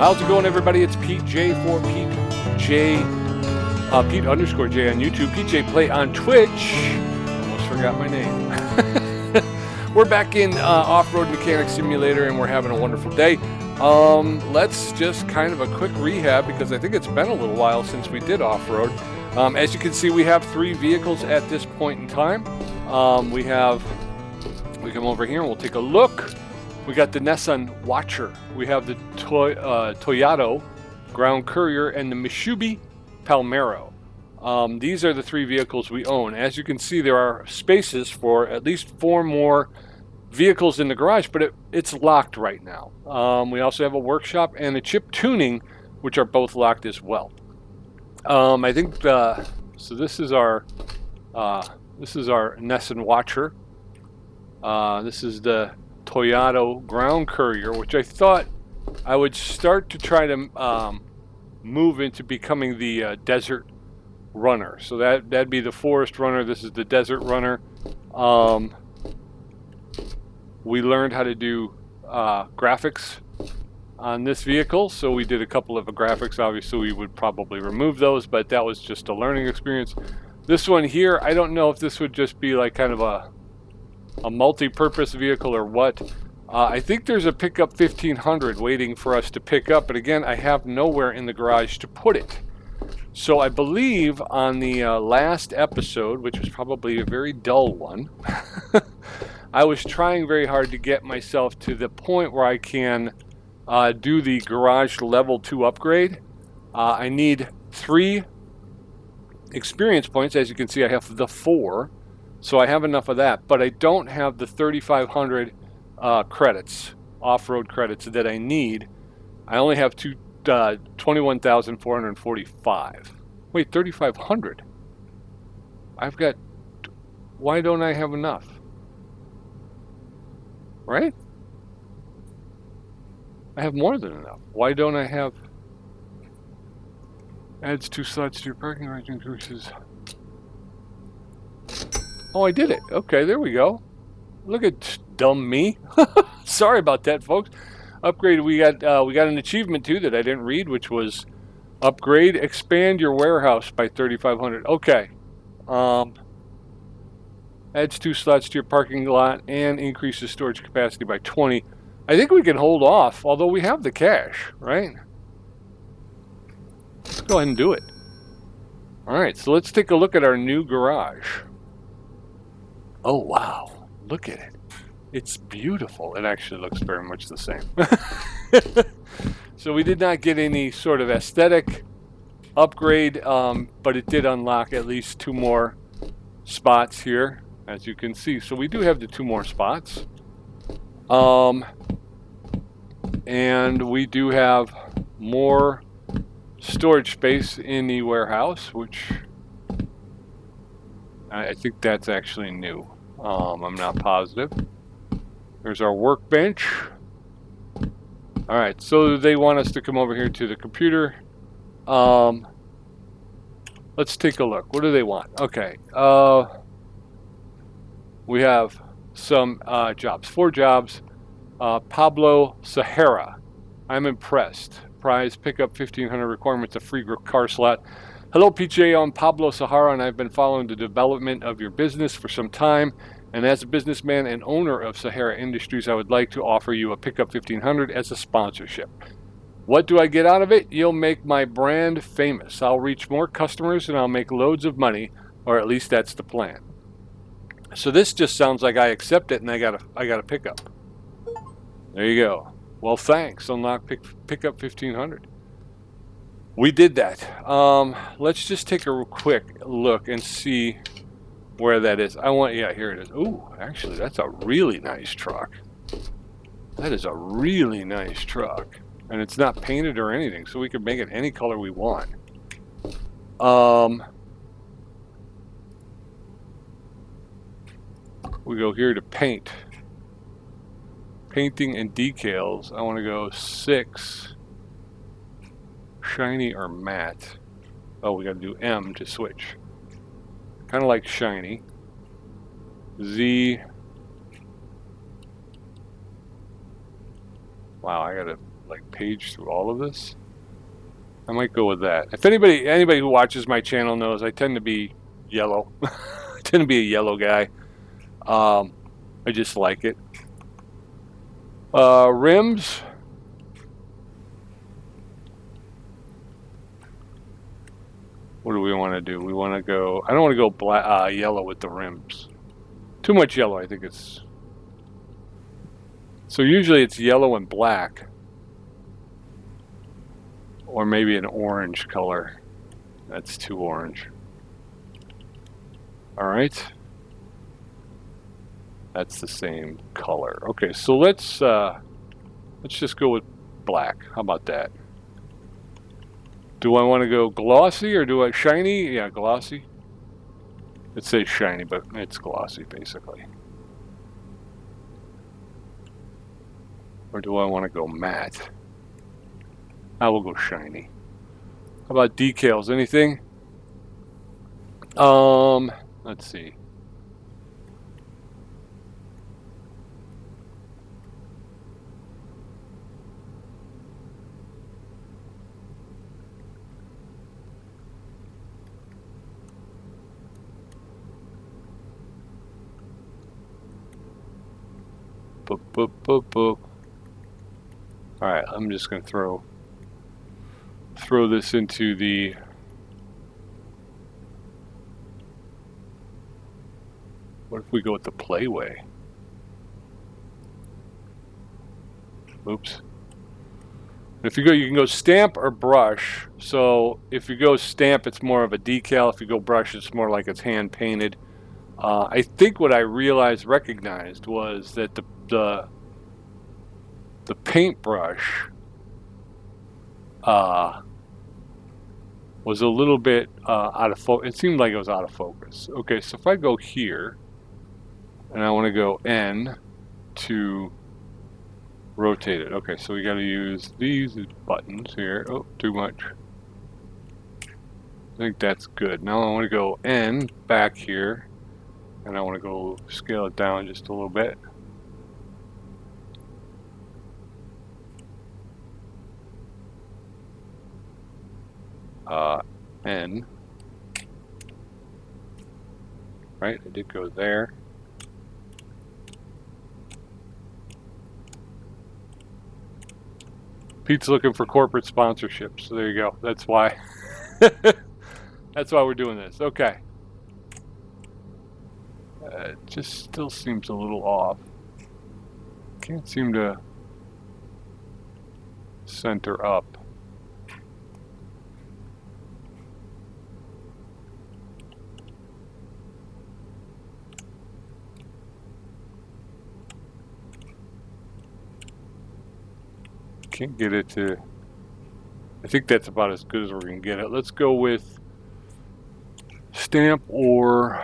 How's it going, everybody? It's Pete J for Pete J, Pete underscore J on YouTube, Pete J Play on Twitch. Almost forgot my name. We're back in Off-Road Mechanic Simulator, and we're having a wonderful day. Let's just kind of a quick rehab, because I think it's been a little while since we did off-road. As you can see, we have 3 vehicles at this point in time. We come over here and we'll take a look. We got the Nissan Watcher. We have the Toyota Ground Courier and the Mitsubishi Palmero. These are the 3 vehicles we own. As you can see, there are spaces for at least 4 more vehicles in the garage, but it's locked right now. We also have a workshop and a chip tuning, which are both locked as well. I think so. This is our Nissan Watcher. This is the Toyota Ground Courier, which I thought I would start to try to move into becoming the desert runner. So that'd be the forest runner. This is the desert runner. We learned how to do graphics on this vehicle, so we did a couple of graphics. Obviously, we would probably remove those, but that was just a learning experience. This one here, I don't know if this would just be like kind of a multi-purpose vehicle or what. I think there's a pickup 1500 waiting for us to pick up, but again, I have nowhere in the garage to put it. So I believe on the last episode, which was probably a very dull one, I was trying very hard to get myself to the point where I can do the garage level 2 upgrade. I need 3 experience points. As you can see, I have the 4. So I have enough of that, but I don't have the 3,500 credits, off-road credits that I need. I only have 21,445. Wait, 3,500? I've got... Why don't I have enough? Right? I have more than enough. Why don't I have... Adds 2 slots to your parking range, increases... Oh, I did it. Okay, there we go. Look at dumb me. Sorry about that, folks. Upgrade. We got an achievement too that I didn't read, which was upgrade, expand your warehouse by 3,500. Okay. Adds 2 slots to your parking lot and increases storage capacity by 20. I think we can hold off, although we have the cash, right? Let's go ahead and do it. All right, so let's take a look at our new garage. Oh, wow. Look at it. It's beautiful. It actually looks very much the same. So we did not get any sort of aesthetic upgrade, but it did unlock at least 2 more spots here, as you can see. So we do have the 2 more spots. And we do have more storage space in the warehouse, which... I think that's actually new. I'm not positive. There's our workbench. All right, so they want us to come over here to the computer. Let's take a look. What do they want? Okay. We have some jobs. 4 jobs. Pablo Sahara. I'm impressed. Prize, pickup 1,500 requirements, a free car slot. Hello, PJ. I'm Pablo Sahara, and I've been following the development of your business for some time. And as a businessman and owner of Sahara Industries, I would like to offer you a pickup 1,500 as a sponsorship. What do I get out of it? You'll make my brand famous. I'll reach more customers, and I'll make loads of money, or at least that's the plan. So this just sounds like I accept it, and I got a pickup. There you go. Well, thanks. Unlock pickup 1,500. We did that. Let's just take a quick look and see where that is. Yeah, here it is. Ooh, actually, that's a really nice truck. That is a really nice truck. And it's not painted or anything, so we can make it any color we want. We go here to paint. Painting and decals. I want to go 6. Shiny or matte? Oh, we got to do M to switch. Kind of like shiny. Z. Wow, I got to like page through all of this. I might go with that. If anybody who watches my channel knows, I tend to be yellow. I tend to be a yellow guy. I just like it. Rims. What do we want to do? We want to go. I don't want to go black, yellow with the rims. Too much yellow. I think it's. So usually it's yellow and black, or maybe an orange color. That's too orange. All right. That's the same color. Okay, so let's just go with black. How about that? Do I want to go glossy or do I shiny? Yeah, glossy. It says shiny, but it's glossy basically. Or do I want to go matte? I will go shiny. How about decals? Anything? Let's see. Boop, boop, boop, boop. All right, I'm just gonna throw this into the. What if we go with the playway? Oops. If you go, you can go stamp or brush. So if you go stamp, it's more of a decal. If you go brush, it's more like it's hand painted. I think what I recognized was that the paintbrush was a little bit out of focus. It seemed like it was out of focus. Okay, so if I go here, and I want to go N to rotate it. Okay, so we got to use these buttons here. Oh, too much. I think that's good. Now I want to go N back here, and I want to go scale it down just a little bit. N. Right, I did go there. Pete's looking for corporate sponsorship, so there you go. That's why. That's why we're doing this. Okay. It just still seems a little off. Can't seem to center up. Can't get it to. I think that's about as good as we're gonna get it. Let's go with stamp or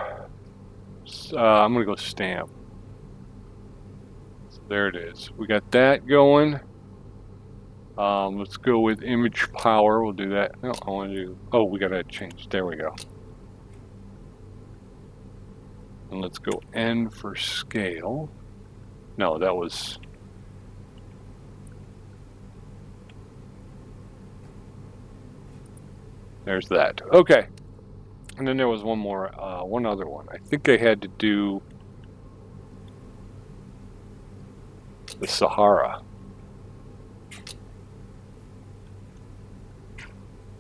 I'm gonna go stamp. So there it is. We got that going. Let's go with image power. We'll do that. No, I want to do. Oh, we gotta change. There we go. And let's go N for scale. No, that was. There's that. Okay. And then there was one more, one other one. I think I had to do the Sahara.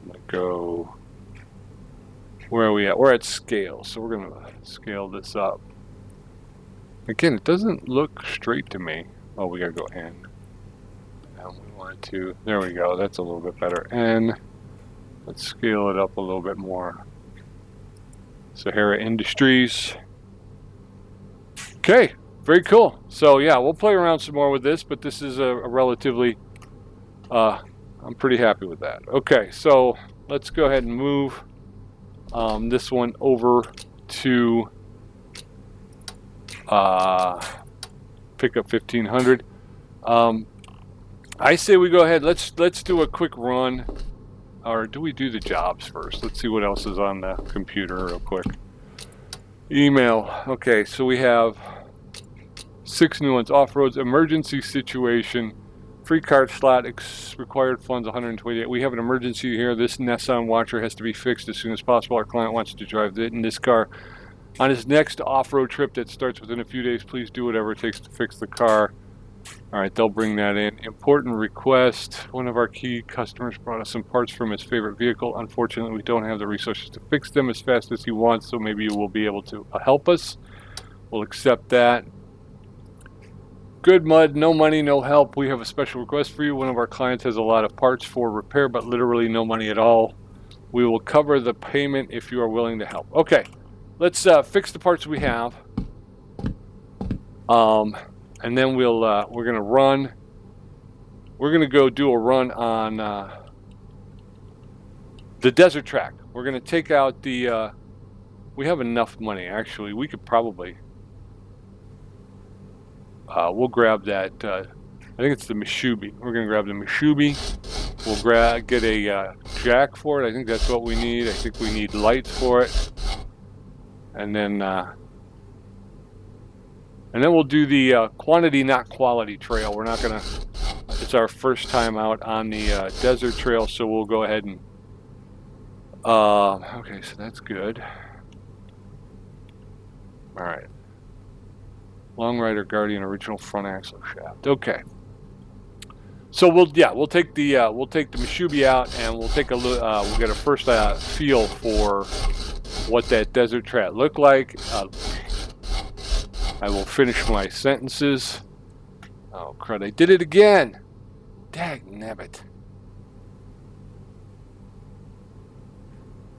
I'm gonna go. Where are we at? We're at scale, so we're gonna scale this up. Again, it doesn't look straight to me. Oh, we gotta go N. And we want to. There we go. That's a little bit better. N. Let's scale it up a little bit more. Sahara Industries. Okay, very cool. So yeah, we'll play around some more with this, but this is a relatively, I'm pretty happy with that. Okay, so let's go ahead and move this one over to pickup 1500. I say we go ahead, let's do a quick run. Or do we do the jobs first? Let's see what else is on the computer real quick. Email. Okay, so we have 6 new ones. Offroad's emergency situation. Free card slot, required funds 128. We have an emergency here. This Nissan Watcher has to be fixed as soon as possible. Our client wants to drive it in this car on his next off-road trip that starts within a few days. Please do whatever it takes to fix the car. All right, they'll bring that in. Important request. One of our key customers brought us some parts from his favorite vehicle. Unfortunately, we don't have the resources to fix them as fast as he wants, so maybe you will be able to help us. We'll accept that. Good mud, no money, no help. We have a special request for you. One of our clients has a lot of parts for repair, but literally no money at all. We will cover the payment if you are willing to help. Okay, let's fix the parts we have. And then we're gonna run. We're gonna go do a run on the desert track. We're gonna take out the. We have enough money actually. We could probably. We'll grab that. I think it's the Mishubi. We're gonna grab the Mishubi. We'll get a jack for it. I think that's what we need. I think we need lights for it. And then we'll do the quantity, not quality trail. We're not gonna. It's our first time out on the desert trail, so we'll go ahead and. Okay, so that's good. All right. Long Rider Guardian original front axle shaft. Okay. So we'll take the Mishubi out, and we'll take a look. We'll get a first feel for what that desert track looked like. I will finish my sentences. Oh crud! I did it again. Dagnabbit.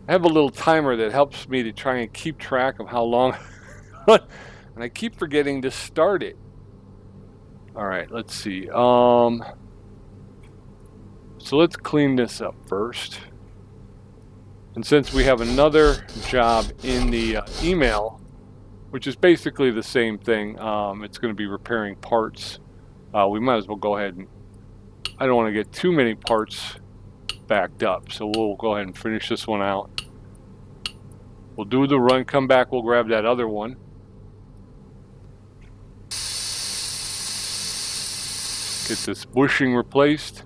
I have a little timer that helps me to try and keep track of how long. And I keep forgetting to start it. All right, let's see. So let's clean this up first. And since we have another job in the email, which is basically the same thing, it's going to be repairing parts. We might as well go ahead and. I don't want to get too many parts backed up, so we'll go ahead and finish this one out. We'll do the run, come back, we'll grab that other one. Get this bushing replaced.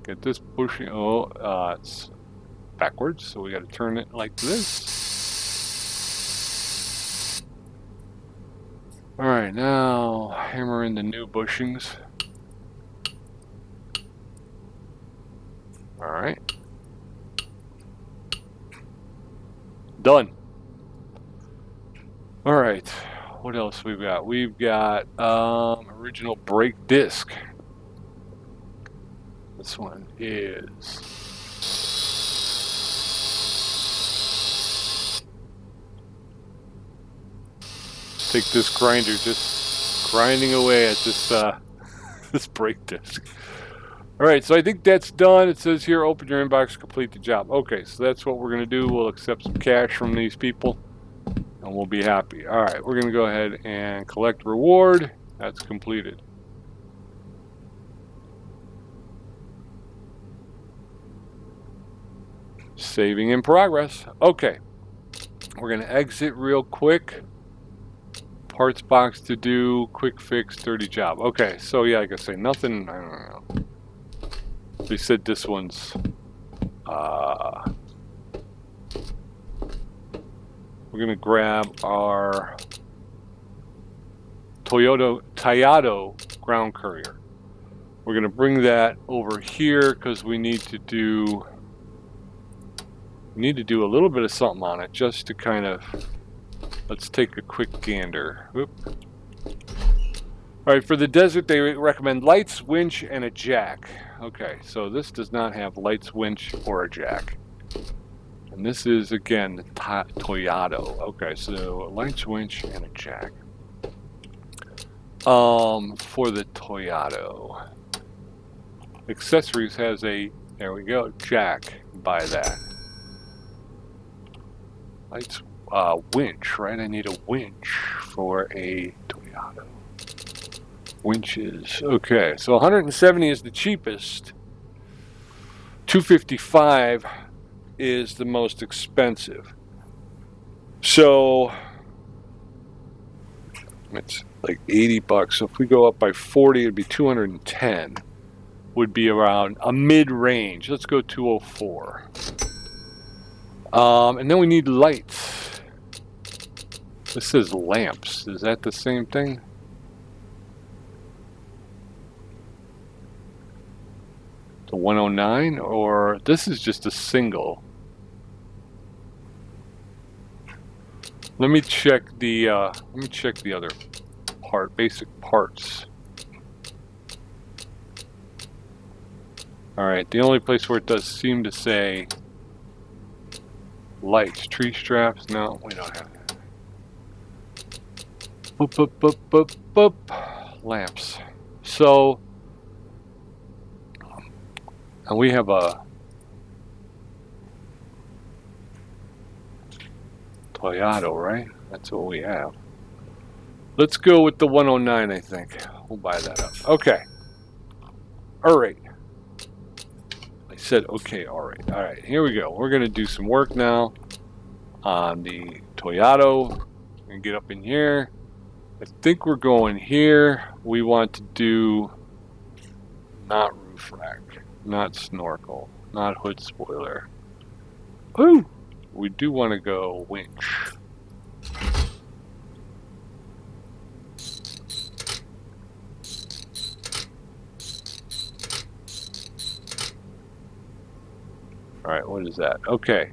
Get this bushing, it's backwards, so we got to turn it like this. All right, now hammer in the new bushings. All right. Done. All right. What else we've got? We've got original brake disc. This one is take this grinder, just grinding away at this this brake disc. All right, so I think that's done. It says here, open your inbox, complete the job. Okay, so that's what we're gonna do. We'll accept some cash from these people and we'll be happy. All right, we're gonna go ahead and collect reward. That's completed. Saving in progress. Okay, we're gonna exit real quick. Parts box to do, quick fix, dirty job. Okay, so yeah, like I say, nothing, I don't know. They said this one's, we're gonna grab our Toyota ground courier. We're gonna bring that over here because we need to do a little bit of something on it just to kind of, let's take a quick gander. Whoop. All right, for the desert, they recommend lights, winch, and a jack. Okay, so this does not have lights, winch, or a jack. And this is, again, the Toyota. Okay, so lights, winch, and a jack. For the Toyota. Accessories has a, there we go, jack. Buy that. Lights, winch, right? I need a winch for a Toyota. Winches. Okay, so 170 is the cheapest. 255 is the most expensive. So it's like 80 bucks. So if we go up by 40, it'd be 210. would be around a mid-range. Let's go 204. And then we need lights. This says lamps. Is that the same thing? The 109, or this is just a single. Let me check the other part, basic parts. All right, the only place where it does seem to say lights, tree straps. No, we don't have that. Boop, boop, boop, boop, boop. Lamps. So, and we have a Toyota, right? That's what we have. Let's go with the 109, I think. We'll buy that up. Okay. All right. I said, okay, all right. All right, here we go. We're going to do some work now on the Toyota and get up in here. I think we're going here. We want to do not roof rack, not snorkel, not hood spoiler. Ooh, we do want to go winch. All right, what is that? Okay.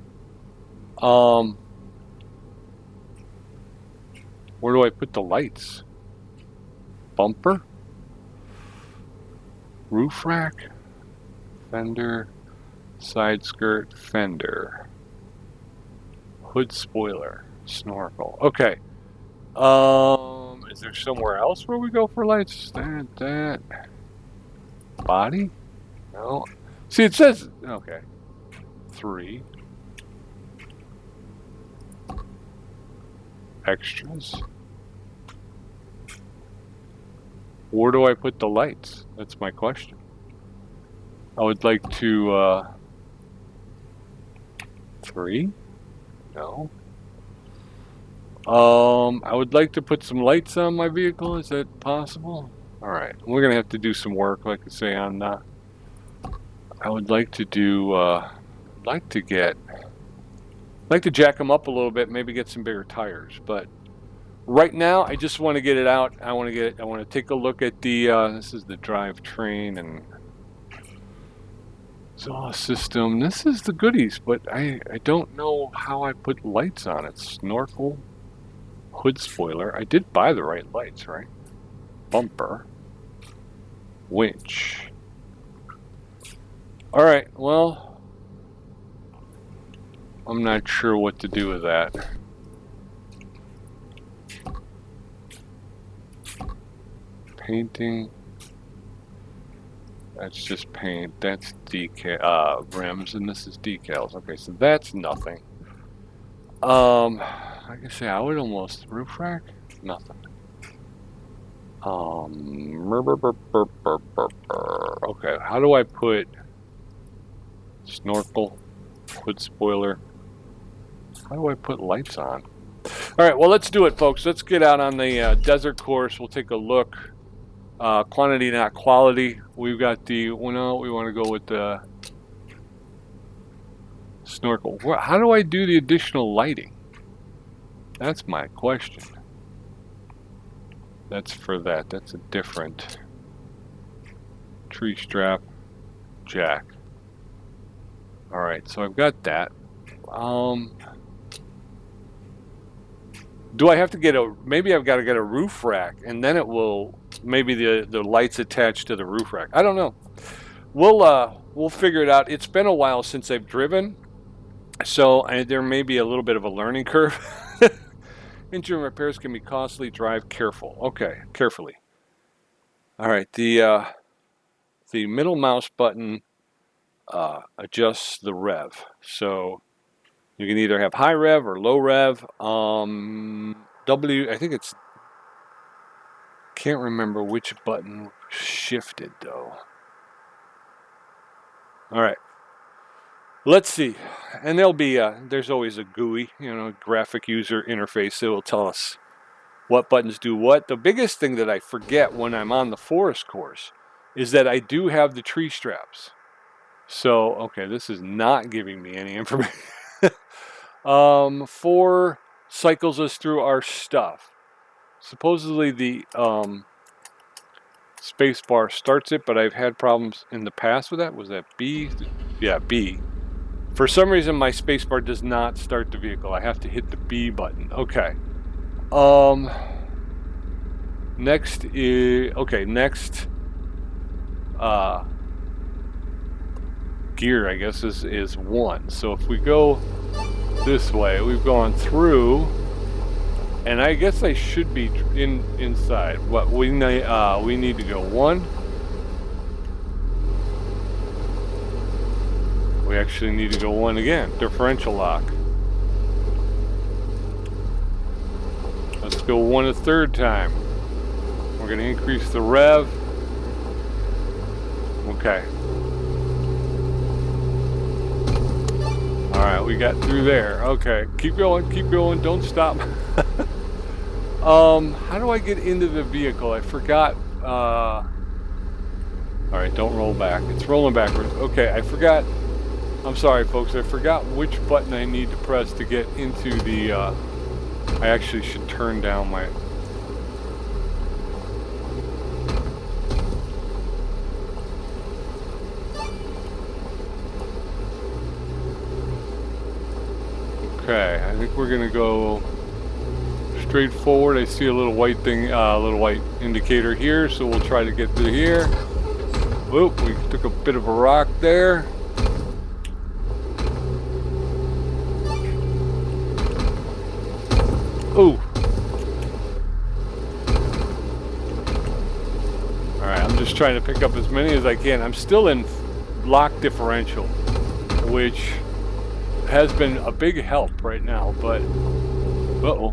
Where do I put the lights? Bumper? Roof rack? Fender? Side skirt? Fender? Hood spoiler? Snorkel? Okay. Is there somewhere else where we go for lights? That. Body? No. See, it says, okay. 3. Extras. Where do I put the lights? That's my question. I would like to, 3? No. I would like to put some lights on my vehicle. Is that possible? All right. We're going to have to do some work, like I say, on, I would like to do, like to jack them up a little bit, maybe get some bigger tires. But right now, I just want to get it out. I want to take a look at the, this is the drivetrain and exhaust system. This is the goodies, but I don't know how I put lights on it. Snorkel, hood spoiler. I did buy the right lights, right? Bumper, winch. All right, well, I'm not sure what to do with that. Painting. That's just paint. That's decal, rims, and this is decals. Okay, so that's nothing. Like I say, I would almost roof rack. Nothing. Okay, how do I put snorkel, hood spoiler? How do I put lights on? All right, well, let's do it, folks. Let's get out on the desert course. We'll take a look. Quantity, not quality. We've got the, well, no, we want to go with the snorkel. How do I do the additional lighting? That's my question. That's for that. That's a different tree strap, jack. All right, so I've got that. Do I have to get maybe I've got to get a roof rack, and then it will, maybe the lights attached to the roof rack. I don't know. We'll figure it out. It's been a while since I've driven, so there may be a little bit of a learning curve. Engine repairs can be costly. Drive careful. Okay, carefully. All right, the middle mouse button adjusts the rev. So you can either have high rev or low rev. I think it's, can't remember which button shifted though. All right, let's see. And there'll be there's always a GUI, graphic user interface that will tell us what buttons do what. The biggest thing that I forget when I'm on the forest course is that I do have the tree straps. So, okay, this is not giving me any information. 4 cycles us through our stuff. Supposedly the space bar starts it, but I've had problems in the past with that. Was that B? Yeah, B. For some reason, my space bar does not start the vehicle. I have to hit the B button. Okay. Next is, okay, next gear, I guess, is 1. So if we go this way, we've gone through, and I guess I should be inside. What we need to go 1. We actually need to go 1 again. Differential lock. Let's go 1 a third time. We're going to increase the rev. Okay. Alright, we got through there. Okay, keep going, don't stop. How do I get into the vehicle? I forgot. Alright, don't roll back. It's rolling backwards. Okay, I forgot. I'm sorry, folks. I forgot which button I need to press to get into the, I actually should turn down my... Okay, I think we're gonna go straight forward. I see a little white thing, little white indicator here, so we'll try to get through here. Whoop, we took a bit of a rock there. Ooh. Alright, I'm just trying to pick up as many as I can. I'm still in lock differential, which has been a big help right now, but uh-oh.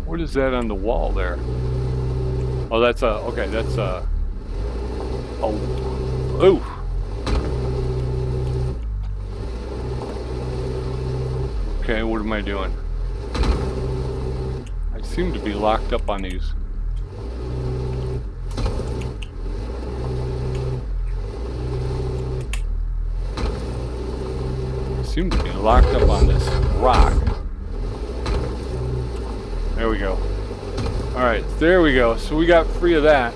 What is that on the wall there? Oh, that's a, okay, that's a, oh, ooh. Okay, what am I doing? I seem to be locked up on these. Seem to be locked up on this rock. There we go. Alright, there we go. So we got free of that.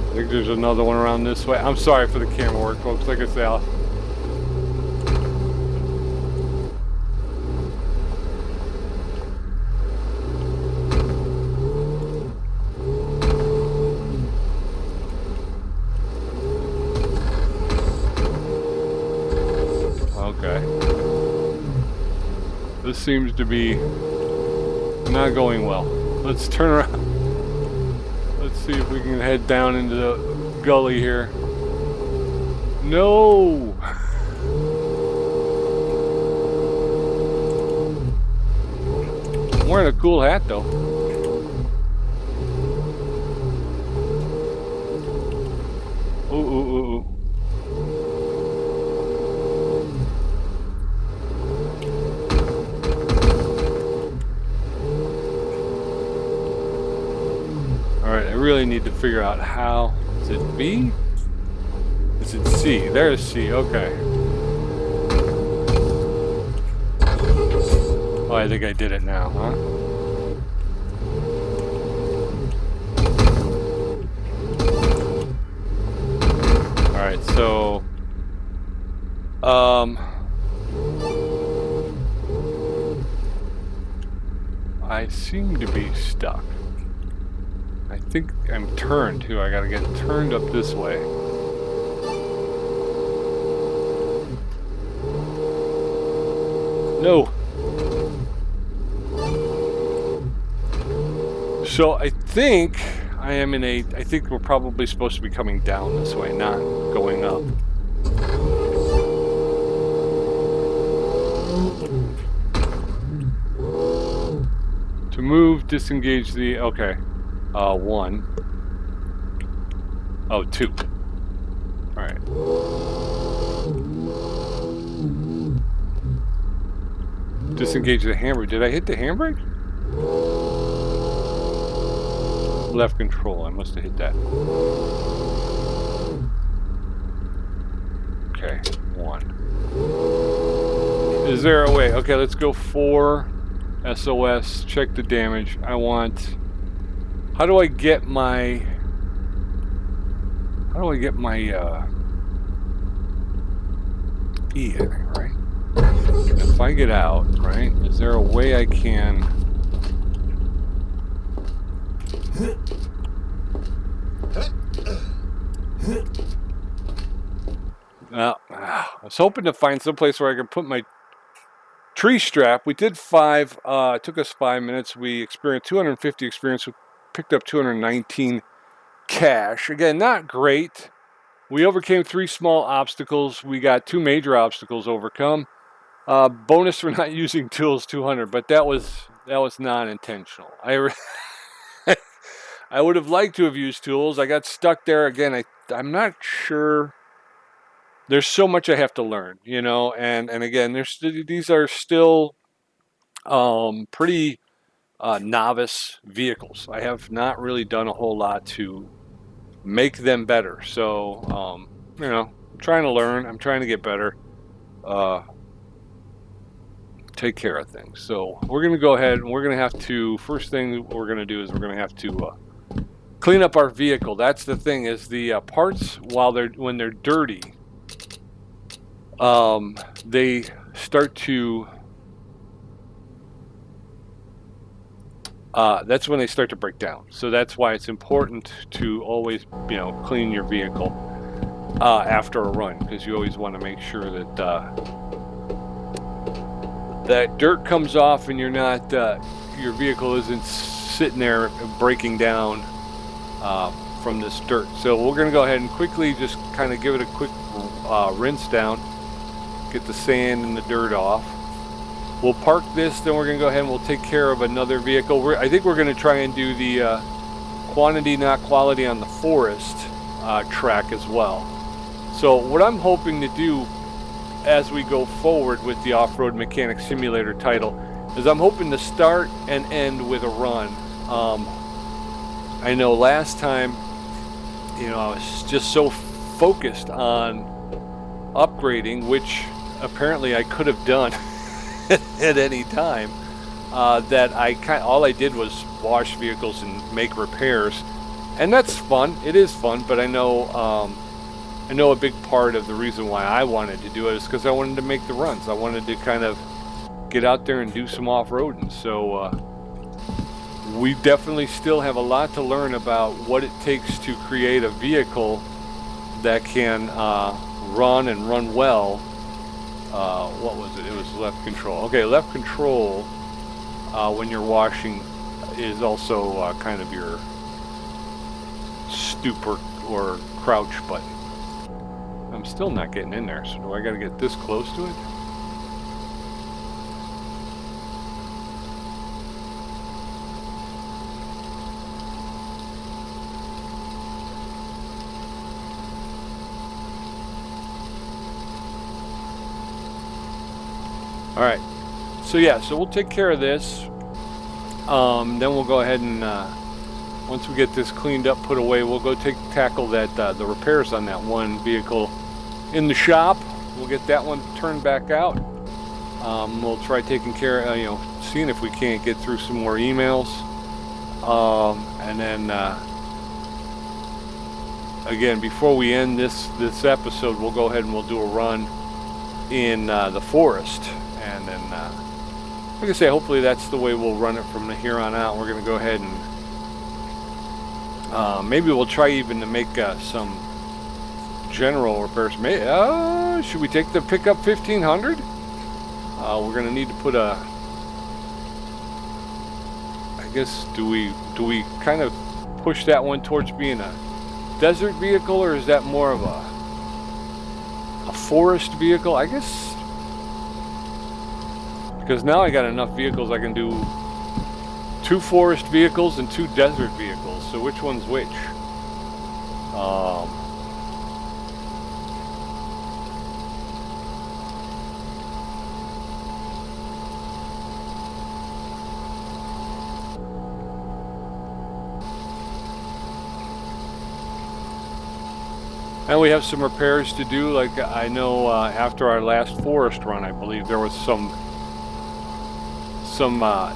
I think there's another one around this way. I'm sorry for the camera work, folks. Like I say, this seems to be not going well. Let's turn around. Let's see if we can head down into the gully here. No! I'm wearing a cool hat though. Ooh, ooh, ooh, ooh. Alright, I really need to figure out how. Is it B? Is it C? There's C, okay. Oh, I think I did it now, huh? Alright, so... I seem to be stuck. I think I'm turned too. I gotta get turned up this way. No. So I think I am in a, I think we're probably supposed to be coming down this way, not going up. To move, disengage the, okay. 1. Oh, 2. Alright. Disengage the handbrake. Did I hit the handbrake? Left control. I must have hit that. Okay, 1. Is there a way? Okay, let's go 4. SOS. Check the damage. I want. How do I get my? How do I get my E in it, right? If I get out, right? Is there a way I can? I was hoping to find some place where I could put my tree strap. We did 5. It took us 5 minutes. We experienced 250 experience. We picked up 219 cash. Again, not great. We overcame 3 small obstacles. We got 2 major obstacles overcome. Bonus for not using tools 200, but that was non-intentional. I would have liked to have used tools. I got stuck there again. I'm not sure. There's so much I have to learn, you know, and again, these are still pretty novice vehicles. I have not really done a whole lot to make them better. So, you know, I'm trying to learn. I'm trying to get better. Take care of things. So we're going to go ahead and we're going to have to, first thing we're going to do is we're going to have to clean up our vehicle. That's the thing, is the parts, when they're dirty, they start to, that's when they start to break down. So that's why it's important to always, you know, clean your vehicle after a run, because you always want to make sure that that dirt comes off and you're not, your vehicle isn't sitting there breaking down from this dirt. So we're going to go ahead and quickly just kind of give it a quick rinse down, get the sand and the dirt off. We'll park this, then we're going to go ahead and we'll take care of another vehicle. I think we're going to try and do the quantity, not quality on the forest track as well. So what I'm hoping to do as we go forward with the Off-Road Mechanic Simulator title is I'm hoping to start and end with a run. I know last time, you know, I was just so focused on upgrading, which apparently I could have done at any time, that all I did was wash vehicles and make repairs, and that's fun. It is fun, but I know a big part of the reason why I wanted to do it is because I wanted to make the runs. I wanted to kind of get out there and do some off-roading. So we definitely still have a lot to learn about what it takes to create a vehicle that can run and run well. What was it? It was left control. Okay, left control when you're washing is also kind of your stoop or crouch button. I'm still not getting in there, so do I got to get this close to it? All right, so yeah, so we'll take care of this. Then we'll go ahead and once we get this cleaned up, put away, we'll go tackle that the repairs on that one vehicle in the shop. We'll get that one turned back out. We'll try taking care of, you know, seeing if we can't get through some more emails. And then again, before we end this episode, we'll go ahead and we'll do a run in the forest. And then, like I say, hopefully that's the way we'll run it from here on out. We're going to go ahead and maybe we'll try even to make some general repairs. Should we take the pickup 1500? We're going to need to put a, I guess, do we kind of push that one towards being a desert vehicle, or is that more of a forest vehicle? I guess, because now I got enough vehicles I can do 2 forest vehicles and 2 desert vehicles. So which one's which? And we have some repairs to do. Like I know after our last forest run, I believe there was some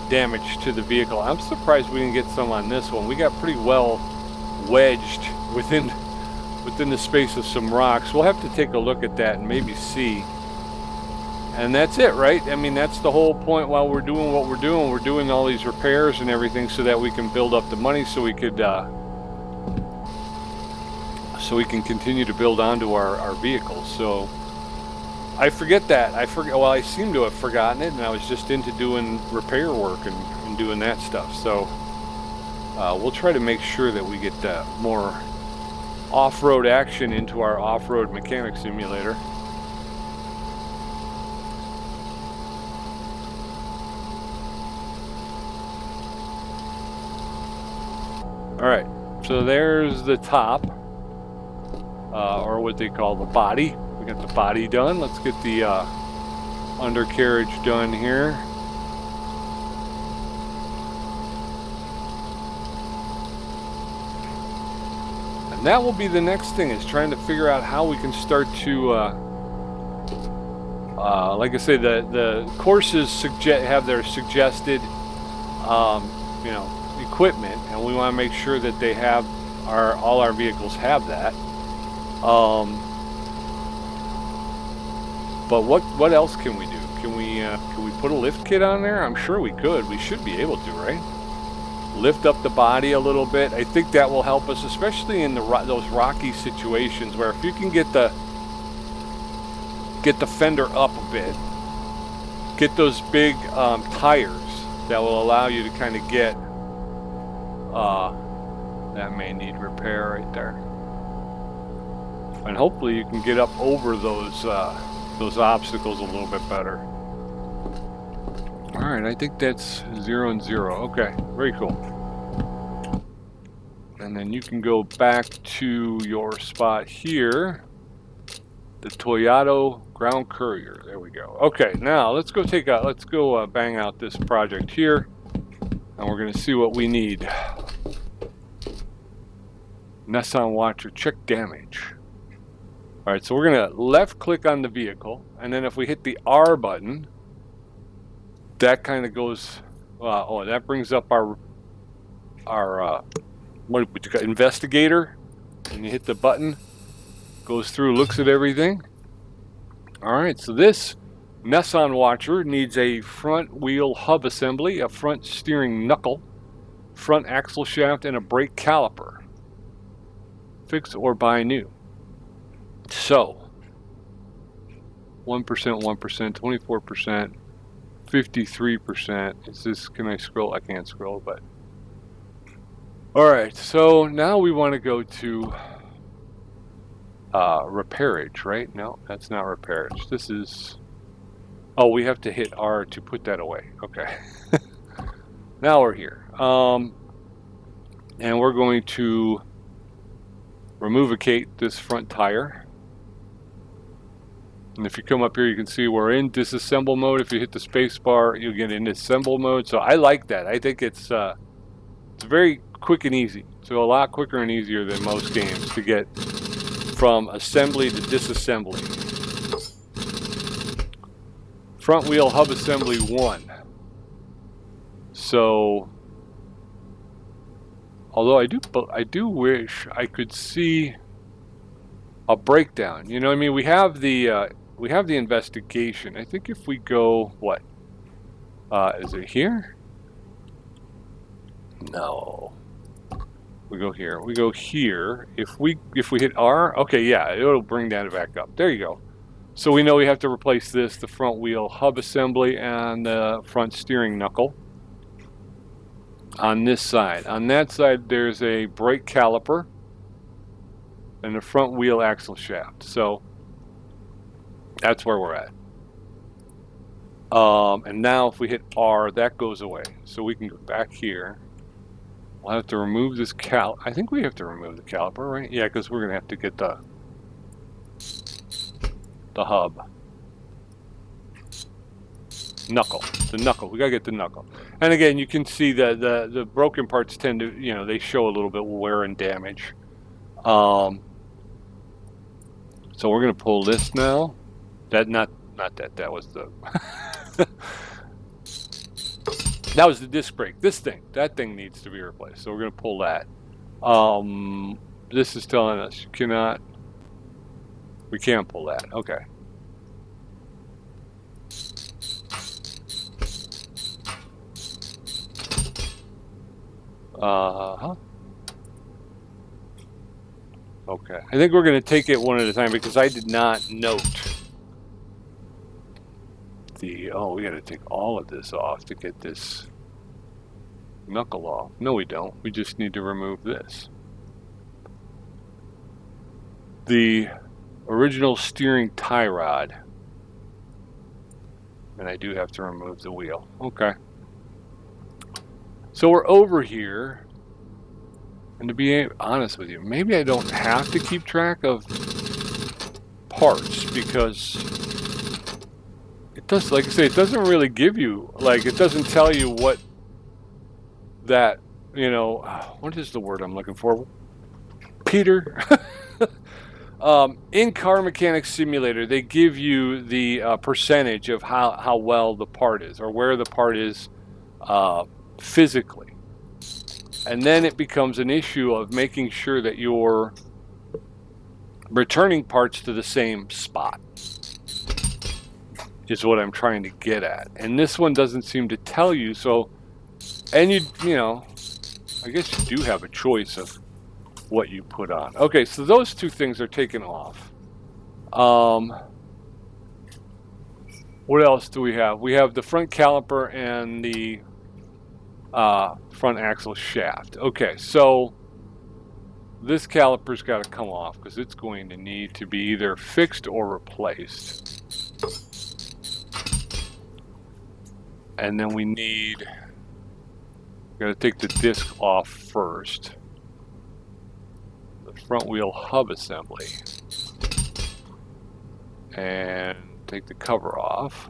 damage to the vehicle. I'm surprised we didn't get some on this one. We got pretty well wedged within the space of some rocks. We'll have to take a look at that and maybe see. And that's it, right? I mean, that's the whole point while we're doing what we're doing. We're doing all these repairs and everything so that we can build up the money so we could continue to build onto our vehicles. So I forget that. Well, I seem to have forgotten it, and I was just into doing repair work and doing that stuff. So we'll try to make sure that we get more off-road action into our off-road mechanic simulator. All right, so there's the top, or what they call the body. We got the body done. Let's get the undercarriage done here. And that will be the next thing, is trying to figure out how we can start to, like I say, the courses have their suggested, you know, equipment, and we want to make sure that they have all our vehicles have that. But what else can we do? Can we put a lift kit on there? I'm sure we could. We should be able to, right? Lift up the body a little bit. I think that will help us, especially in those rocky situations where if you can get the fender up a bit, get those big tires that will allow you to kind of get. That may need repair right there. And hopefully you can get up over those obstacles a little bit better. All right, I think that's 0 and 0. Okay, very cool. And then you can go back to your spot here, the Toyota Ground Courier. There we go. Okay, now let's go bang out this project here, and we're going to see what we need. Nissan Watcher, check damage. All right, so we're going to left click on the vehicle, and then if we hit the R button, that kind of goes, that brings up our what you got, investigator, and you hit the button, goes through, looks at everything. All right, so this Nissan Watcher needs a front wheel hub assembly, a front steering knuckle, front axle shaft, and a brake caliper. Fix or buy new. So 1%, 24%, 53%. Is this, can I scroll? I can't scroll, but all right, so now we want to go to repairage, right? No, that's not repairage. This is, oh, we have to hit R to put that away. Okay. Now we're here. And we're going to removicate this front tire. And if you come up here, you can see we're in disassemble mode. If you hit the space bar, you'll get in assemble mode. So I like that. I think it's very quick and easy. So a lot quicker and easier than most games to get from assembly to disassembly. Front wheel hub assembly 1. So, although I do wish I could see a breakdown. You know what I mean? We have the investigation. I think if we go, what? Is it here? No. We go here. We go here. If we hit R, okay, yeah, it'll bring that back up. There you go. So we know we have to replace this, the front wheel hub assembly and the front steering knuckle. On this side. On that side, there's a brake caliper and the front wheel axle shaft. So that's where we're at. And now if we hit R, that goes away. So we can go back here. We'll have to remove this I think we have to remove the caliper, right? Yeah, because we're going to have to get the hub. Knuckle. The knuckle. We got to get the knuckle. And again, you can see that the broken parts tend to, they show a little bit wear and damage. So we're going to pull this now. That not that. That was the that was the disc brake. That thing needs to be replaced. So we're going to pull that. This is telling us you cannot. We can't pull that. Okay. Okay. I think we're going to take it one at a time because I did not note the. Oh, we got to take all of this off to get this knuckle off. No, we don't. We just need to remove this. The original steering tie rod. And I do have to remove the wheel. Okay. So we're over here. And to be honest with you, maybe I don't have to keep track of parts because it does, like I say, it doesn't really give you, like, it doesn't tell you what that, you know, what is the word I'm looking for? Peter? In Car Mechanics Simulator, they give you the percentage of how well the part is or where the part is physically. And then it becomes an issue of making sure that you're returning parts to the same spot is what I'm trying to get at. And this one doesn't seem to tell you. So, and you know, I guess you do have a choice of what you put on. Okay, so those two things are taken off. What else do we have? We have the front caliper and the front axle shaft. Okay, so this caliper's got to come off because it's going to need to be either fixed or replaced. And then we got to take the disc off first. The front wheel hub assembly. And take the cover off.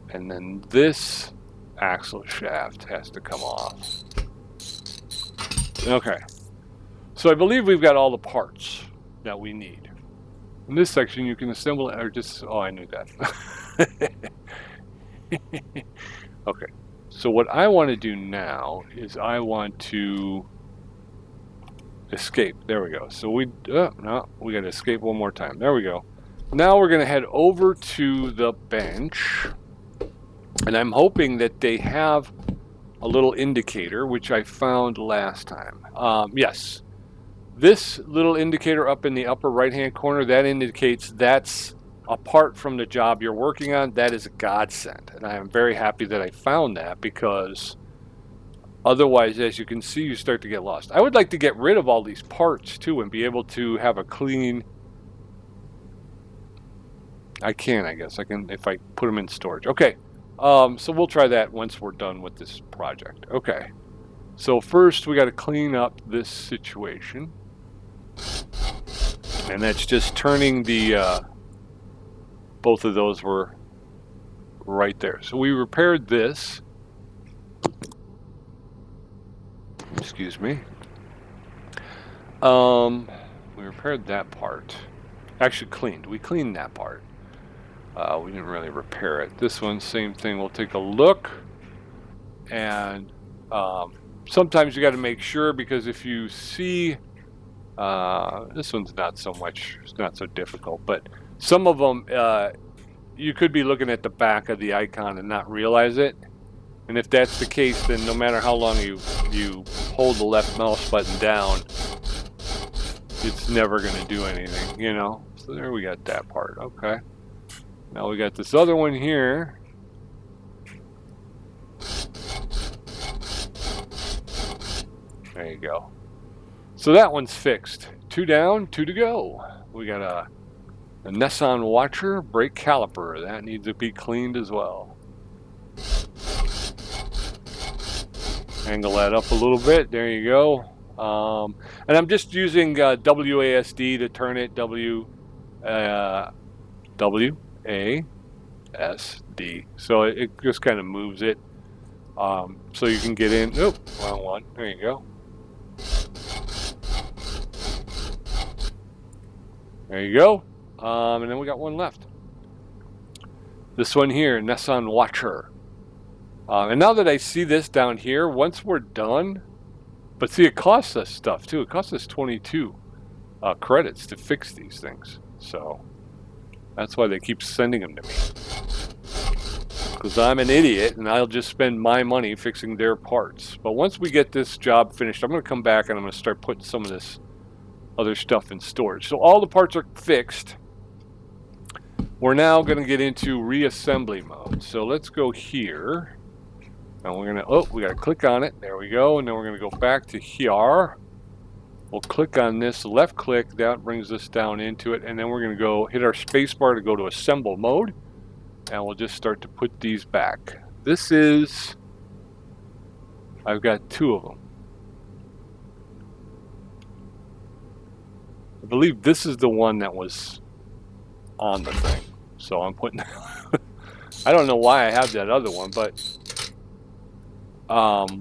And then this axle shaft has to come off. Okay. So I believe we've got all the parts that we need. In this section, you can assemble it, or just, oh, I knew that. Okay. So what I want to do now is I want to escape. There we go. So we got to escape one more time. There we go. Now we're going to head over to the bench. And I'm hoping that they have a little indicator, which I found last time. Yes, this little indicator up in the upper right-hand corner, that indicates that's apart from the job you're working on. That is a godsend. And I am very happy that I found that because otherwise, as you can see, you start to get lost. I would like to get rid of all these parts, too, and be able to have a clean... I guess. I can if I put them in storage. Okay. So we'll try that once we're done with this project. Okay. So first we got to clean up this situation. And that's just turning the, both of those were right there. So we repaired this. Excuse me. We repaired that part. Actually cleaned. We cleaned that part. We didn't really repair it. This one, same thing. We'll take a look. And sometimes you got to make sure because if you see, this one's not so much, it's not so difficult, but some of them, you could be looking at the back of the icon and not realize it. And if that's the case, then no matter how long you hold the left mouse button down, it's never going to do anything, you know? So there we got that part. Okay. Now we got this other one here. There you go. So that one's fixed. 2 down, 2 to go. We got a Nissan Watcher brake caliper. That needs to be cleaned as well. Angle that up a little bit. There you go. And I'm just using WASD to turn it. WASD. So it just kind of moves it. So you can get in. Oop, wrong one. There you go. There you go. And then we got one left. This one here, Nissan Watcher. And now that I see this down here, once we're done, but see, it costs us stuff too. It costs us 22 credits to fix these things. So that's why they keep sending them to me. Because I'm an idiot and I'll just spend my money fixing their parts. But once we get this job finished, I'm going to come back and I'm going to start putting some of this other stuff in storage. So all the parts are fixed. We're now going to get into reassembly mode. So let's go here. And we're going to, we got to click on it. There we go. And then we're going to go back to here. We'll click on this, left click. That brings us down into it. And then we're going to go hit our space bar to go to assemble mode. And we'll just start to put these back. This is, I've got 2 of them. I believe this is the one that was on the thing. So I'm putting, I don't know why I have that other one, but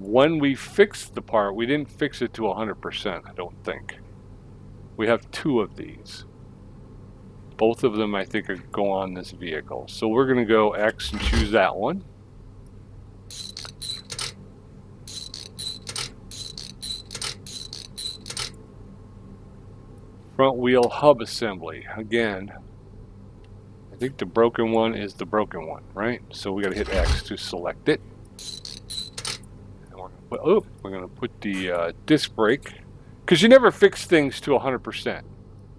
when we fixed the part, we didn't fix it to 100%, I don't think. We have 2 of these. Both of them, I think, go on this vehicle. So we're going to go X and choose that one. Front wheel hub assembly. Again, I think the broken one is the broken one, right? So we got to hit X to select it. And we're going to put the disc brake, because you never fix things to 100%.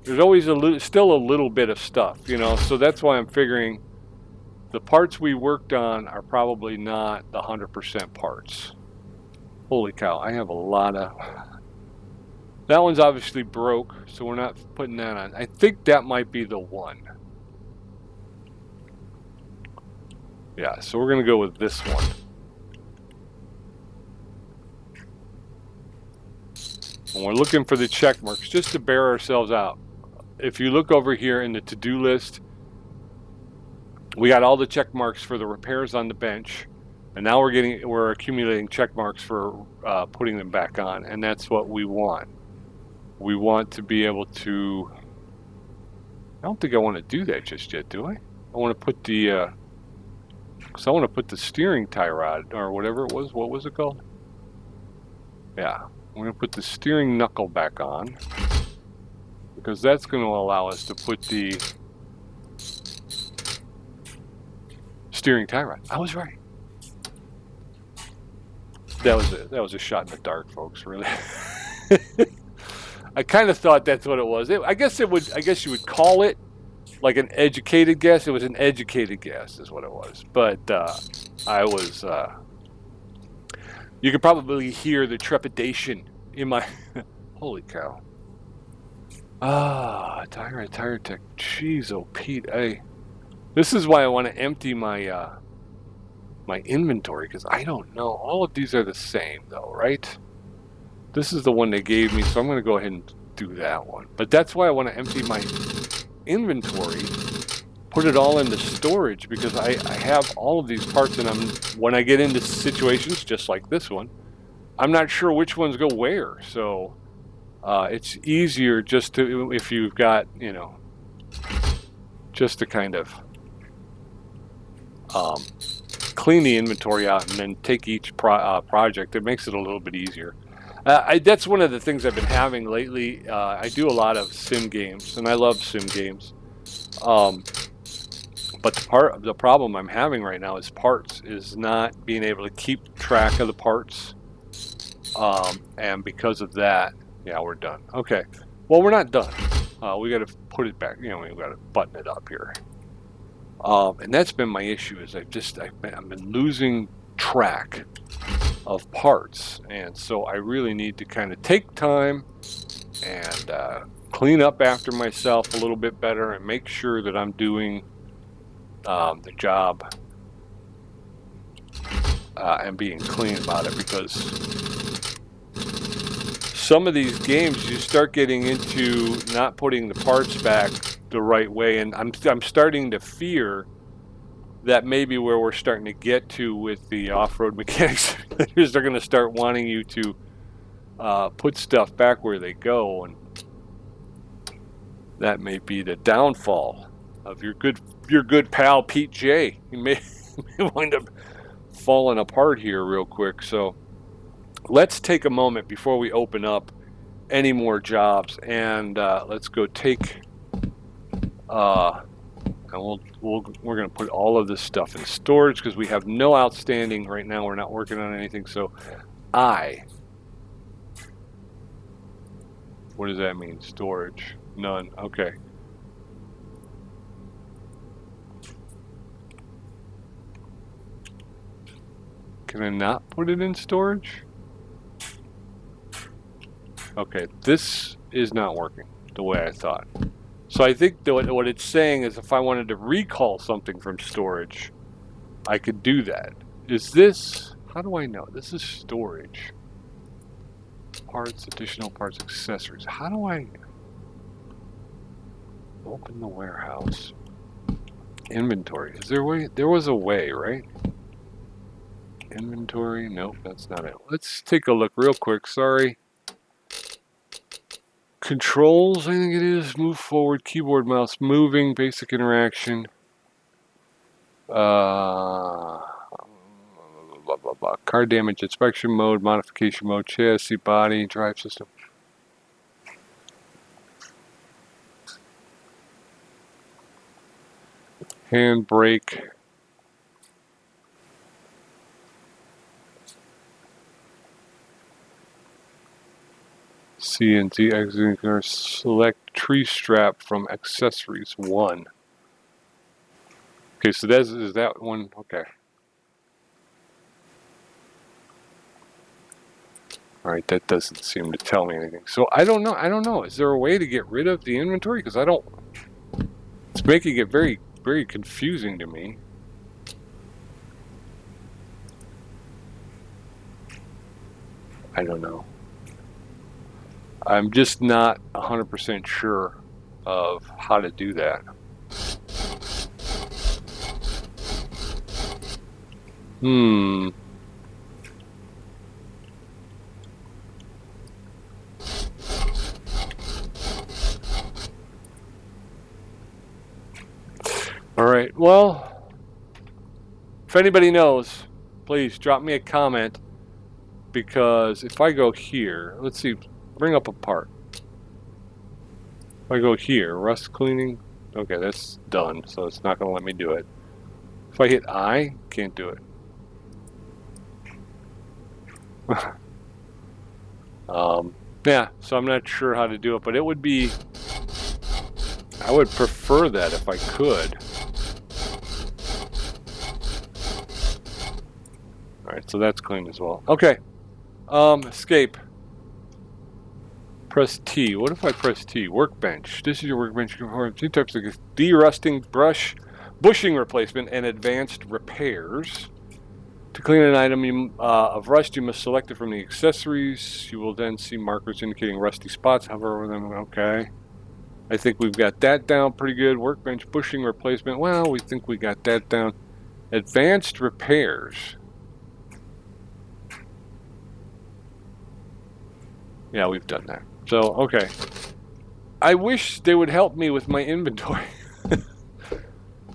There's always still a little bit of stuff, you know. So that's why I'm figuring the parts we worked on are probably not the 100% parts. Holy cow! I have a lot of. That one's obviously broke, so we're not putting that on. I think that might be the one. Yeah, so we're going to go with this one. And we're looking for the check marks just to bear ourselves out. If you look over here in the to-do list, we got all the check marks for the repairs on the bench. And now we're accumulating check marks for putting them back on. And that's what we want. We want to be able to, I don't think I want to do that just yet, do I? I want to put the, because I want to put the steering tie rod, or whatever it was. What was it called? Yeah, I'm going to put the steering knuckle back on, because that's going to allow us to put the steering tie rod. I was right. That was a shot in the dark, folks, really. I kind of thought that's what it was. I guess you would call it like an educated guess. It was an educated guess is what it was. But I was, you could probably hear the trepidation in my, holy cow. Tire tech. Jeez, oh Pete, this is why I want to empty my, my inventory, because I don't know. All of these are the same though, right? This is the one they gave me, so I'm going to go ahead and do that one. But that's why I want to empty my inventory, put it all into storage, because I have all of these parts, and when I get into situations just like this one, I'm not sure which ones go where. So it's easier just to, if you've got, you know, just to kind of clean the inventory out and then take each project. It makes it a little bit easier. That's one of the things I've been having lately. I do a lot of sim games, and I love sim games. But the problem I'm having right now is parts, is not being able to keep track of the parts. And because of that, yeah, we're done. Okay. Well, we're not done. We got to put it back. You know, we've got to button it up here. And that's been my issue, is I've been losing track of parts, and so I really need to kind of take time and clean up after myself a little bit better and make sure that I'm doing the job and being clean about it, because some of these games you start getting into not putting the parts back the right way, and I'm starting to fear that maybe where we're starting to get to with the off-road mechanics is they're going to start wanting you to put stuff back where they go, and That may be the downfall of your good pal Pete J. He may wind up falling apart here real quick. So let's take a moment before we open up any more jobs, and let's go take. And we're going to put all of this stuff in storage because we have no outstanding right now. We're not working on anything. So what does that mean? Storage, none. Okay. Can I not put it in storage? Okay, this is not working the way I thought. So I think what it's saying is if I wanted to recall something from storage, I could do that. Is this, how do I know? This is storage. Parts, additional parts, accessories. How do I open the warehouse? Inventory. Is there a way? There was a way, right? Inventory. Nope, that's not it. Let's take a look real quick. Sorry. Controls, I think it is. Move forward. Keyboard, mouse moving. Basic interaction. Blah, blah, blah. Car damage inspection mode, modification mode, chassis, body, drive system. Handbrake. CNC exiting car. Select tree strap from accessories 1. Okay, so is that one? Okay. All right, that doesn't seem to tell me anything. So I don't know. Is there a way to get rid of the inventory? Because it's making it very, very confusing to me. I don't know. I'm just not 100% sure of how to do that. All right, well, if anybody knows, please drop me a comment, because if I go here, let's see, bring up a part. If I go here, rust cleaning, okay, that's done, so it's not going to let me do it. If I hit I, can't do it. Yeah, so I'm not sure how to do it, but it would be, I would prefer that if I could. All right, so that's clean as well. Okay, escape. Press T. What if I press T? Workbench. This is your workbench. You can perform 2 types of de-rusting, bushing replacement, and advanced repairs. To clean an item of rust, you must select it from the accessories. You will then see markers indicating rusty spots. Hover over them. Okay. I think we've got that down pretty good. Workbench, bushing replacement. Well, we think we got that down. Advanced repairs. Yeah, we've done that. So, okay. I wish they would help me with my inventory.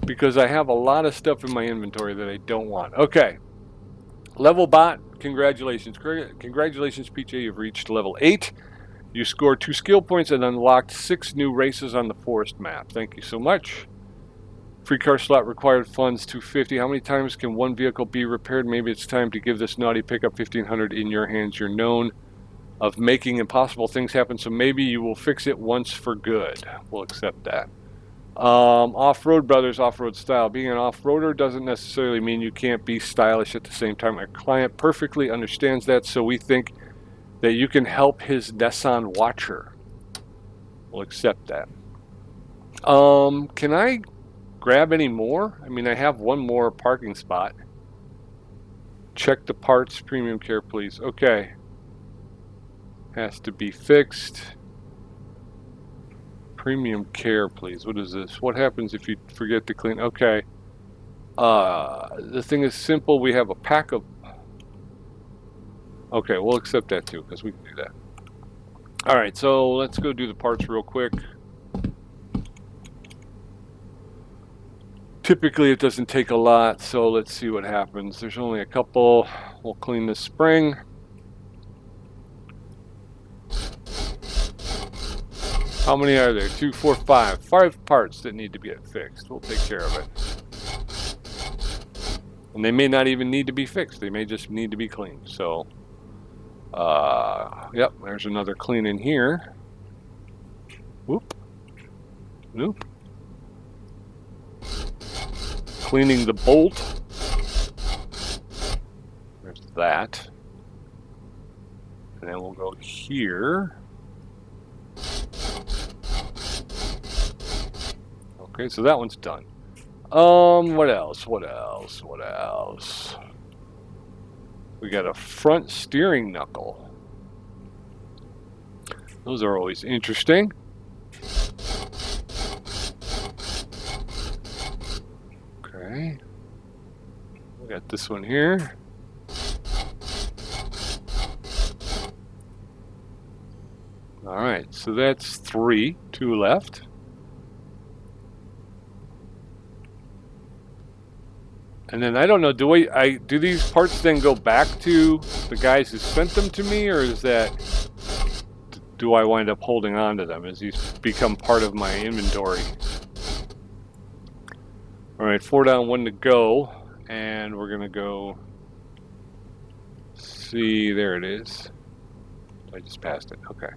Because I have a lot of stuff in my inventory that I don't want. Okay. Level bot, congratulations. Congratulations, PJ, you've reached level 8. You scored 2 skill points and unlocked 6 new races on the forest map. Thank you so much. Free car slot required funds 250. How many times can one vehicle be repaired? Maybe it's time to give this naughty pickup 1500 in your hands. You're known of making impossible things happen, so maybe you will fix it once for good. We'll accept that. Offroad Brothers, off-road style. Being an off-roader doesn't necessarily mean you can't be stylish at the same time. Our client perfectly understands that, so we think that you can help his Nissan Watcher. We'll accept that. Can I grab any more? I mean, I have one more parking spot. Check the parts, premium care, please. Okay. Has to be fixed. Premium care, please. What is this? What happens if you forget to clean? Okay. The thing is simple. We have a pack of... Okay, we'll accept that too, because we can do that. Alright, so let's go do the parts real quick. Typically it doesn't take a lot, so let's see what happens. There's only a couple. We'll clean the spring. How many are there? 2, 4, 5. 5 parts that need to get fixed. We'll take care of it. And they may not even need to be fixed. They may just need to be cleaned. So, yep, there's another clean in here. Whoop. Nope. Cleaning the bolt. There's that. And then we'll go here. Okay, so that one's done. What else? What else? What else? We got a front steering knuckle. Those are always interesting. Okay. We got this one here. All right, so that's 3, 2 left. And then I don't know, do these parts then go back to the guys who sent them to me, or is that, do I wind up holding on to them as these become part of my inventory? All right, 4 down, 1 to go, and we're gonna go see, there it is. I just passed it, okay.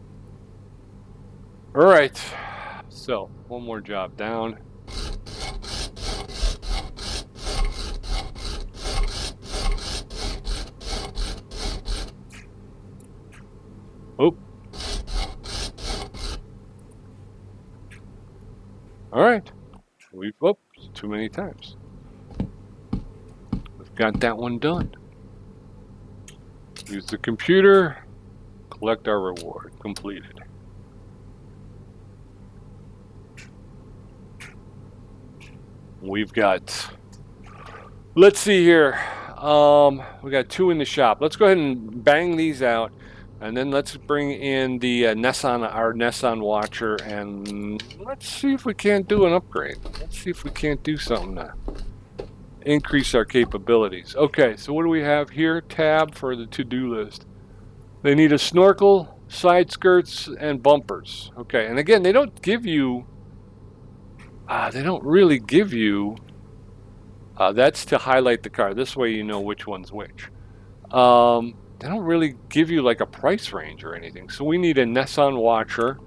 All right, so 1 more job down. Oh. All right. We've, oops, too many times. We've got that one done. Use the computer, collect our reward, completed. We've got, let's see here. We got 2 in the shop. Let's go ahead and bang these out. And then let's bring in the our Nissan Watcher, and let's see if we can't do an upgrade. Let's see if we can't do something to increase our capabilities. Okay, so what do we have here? Tab for the to-do list. They need a snorkel, side skirts, and bumpers. Okay, and again, they don't give you, they don't really give you, that's to highlight the car. This way you know which one's which. They don't really give you like a price range or anything. So we need a Nissan Watcher.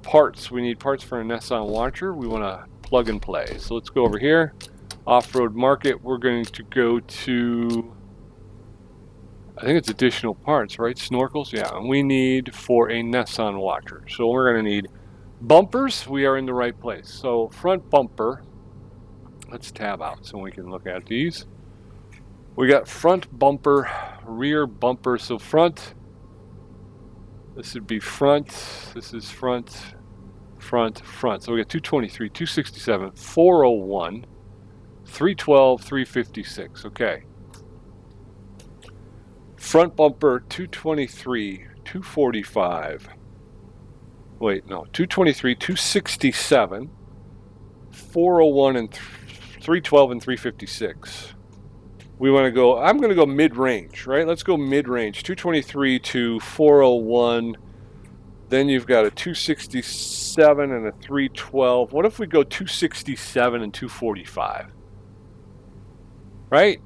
Parts. We need parts for a Nissan Watcher. We want to plug and play. So let's go over here. Off-road market. We're going to go to, I think it's additional parts, right? Snorkels. Yeah. And we need for a Nissan Watcher. So we're going to need bumpers. We are in the right place. So front bumper. Let's tab out so we can look at these. We got front bumper, rear bumper. So front, this would be front, this is front, front, front. So we got 223, 267, 401, 312, 356. Okay. Front bumper, 223, 245. Wait, no, 223, 267, 401, and 312 and 356. We want to go, I'm going to go mid-range, right? Let's go mid-range, 223 to 401. Then you've got a 267 and a 312. What if we go 267 and 245? Right?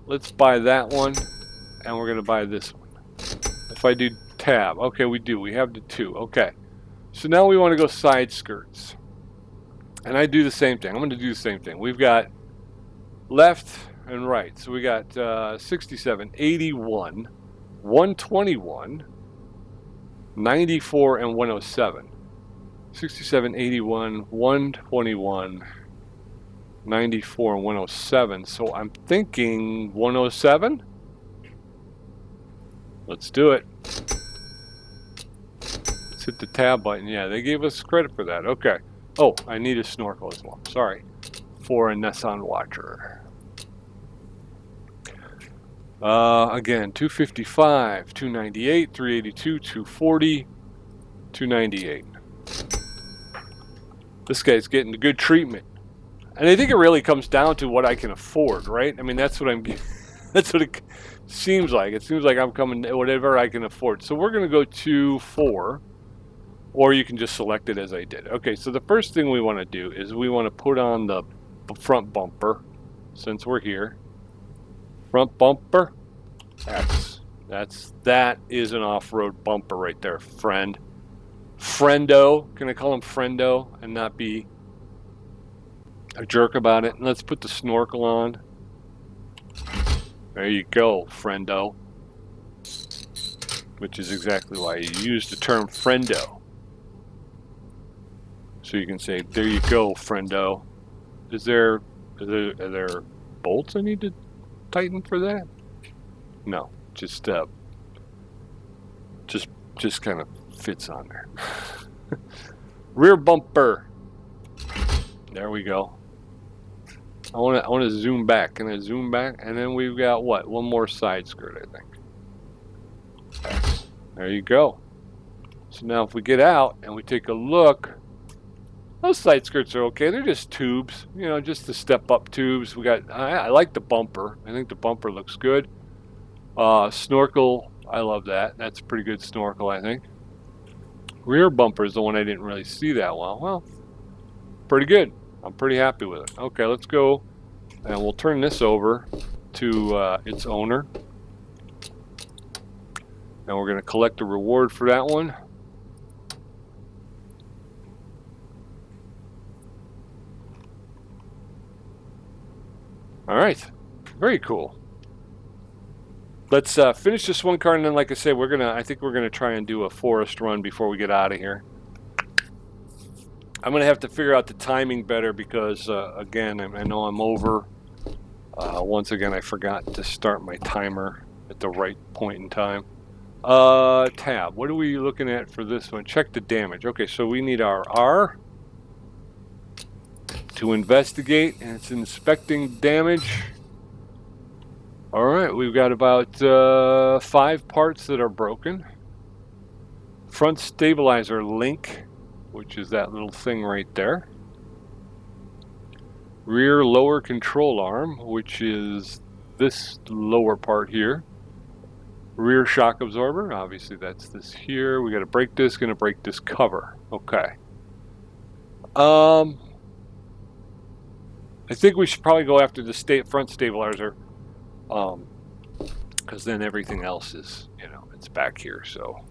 Let's buy that one, and we're going to buy this one. If I do tab, okay, we do. We have the 2. Okay. So now we want to go side skirts. And I do the same thing. I'm going to do the same thing. We've got left and right. So we got 67, 81, 121, 94, and 107. 67, 81, 121, 94, and 107. So I'm thinking 107. Let's do it. Let's hit the tab button. Yeah, they gave us credit for that. Okay. Oh, I need a snorkel as well. Sorry. For a Nissan Watcher. Again, 255, 298, 382, 240, 298. This guy's getting the good treatment. And I think it really comes down to what I can afford, right? I mean, that's what I'm. That's what it seems like. It seems like I'm coming whatever I can afford. So we're going to go to 4, or you can just select it as I did. Okay, so the first thing we want to do is we want to put on the front bumper, since we're here. Front bumper, X. That is an off-road bumper right there, friend. Friendo. Can I call him Friendo and not be a jerk about it? And let's put the snorkel on. There you go, friendo. Which is exactly why you use the term friendo. So you can say, there you go, friendo. Are there bolts I need to tighten for that? No, just kind of fits on there. Rear bumper. There we go. I want to zoom back. Can I zoom back? And then we've got what? One more side skirt, I think. X. There you go. So now if we get out and we take a look, those side skirts are okay. They're just tubes, you know, just the step-up tubes. We got. I like the bumper. I think the bumper looks good. Snorkel. I love that. That's a pretty good snorkel, I think. Rear bumper is the one I didn't really see that well. Well, pretty good. I'm pretty happy with it. Okay, let's go, and we'll turn this over to its owner. And we're going to collect a reward for that one. All right, very cool. Let's finish this one car, and then, like I said, I think we're gonna try and do a forest run before we get out of here. I'm gonna have to figure out the timing better because, again, I know I'm over. Once again, I forgot to start my timer at the right point in time. Tab. What are we looking at for this one? Check the damage. Okay, so we need our R to investigate, and it's inspecting damage. All right, we've got about 5 parts that are broken. Front stabilizer link, which is that little thing right there. Rear lower control arm, which is this lower part here. Rear shock absorber, obviously that's this here. We got a brake disc and a brake disc cover. Okay. I think we should probably go after the front stabilizer. Because then everything else is, you know, it's back here. So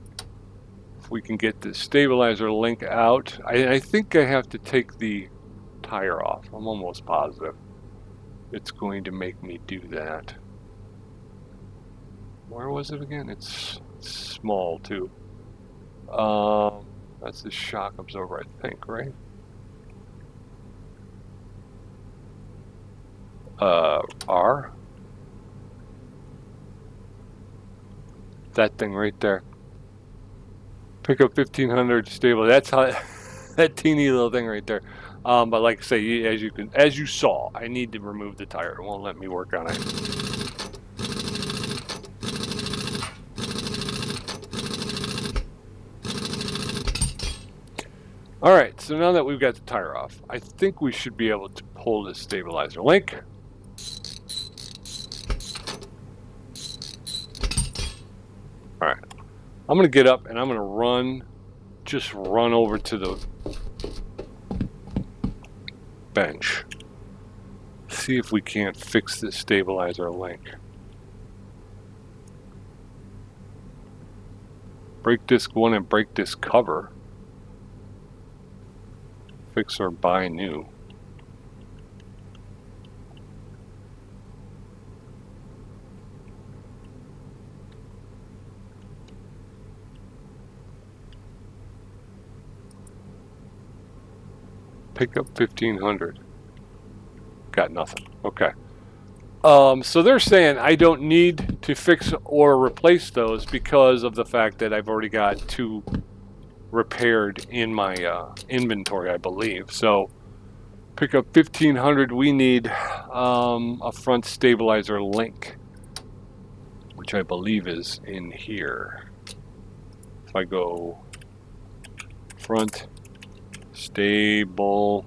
if we can get the stabilizer link out, I think I have to take the tire off. I'm almost positive it's going to make me do that. Where was it again? It's small too. That's the shock absorber, I think, right? R. That thing right there. Pick up 1500 stable. That's how that teeny little thing right there. But like I say, as you saw, I need to remove the tire. It won't let me work on it. All right, so now that we've got the tire off, I think we should be able to pull this stabilizer link. All right, I'm gonna get up and I'm gonna just run over to the bench. See if we can't fix this stabilizer link. Brake disc 1 and brake disc cover. Fix or buy new. Pick up 1500. Got nothing. Okay. So they're saying I don't need to fix or replace those because of the fact that I've already got 2 repaired in my inventory, I believe. So pick up 1500. We need a front stabilizer link, which I believe is in here. If I go front stable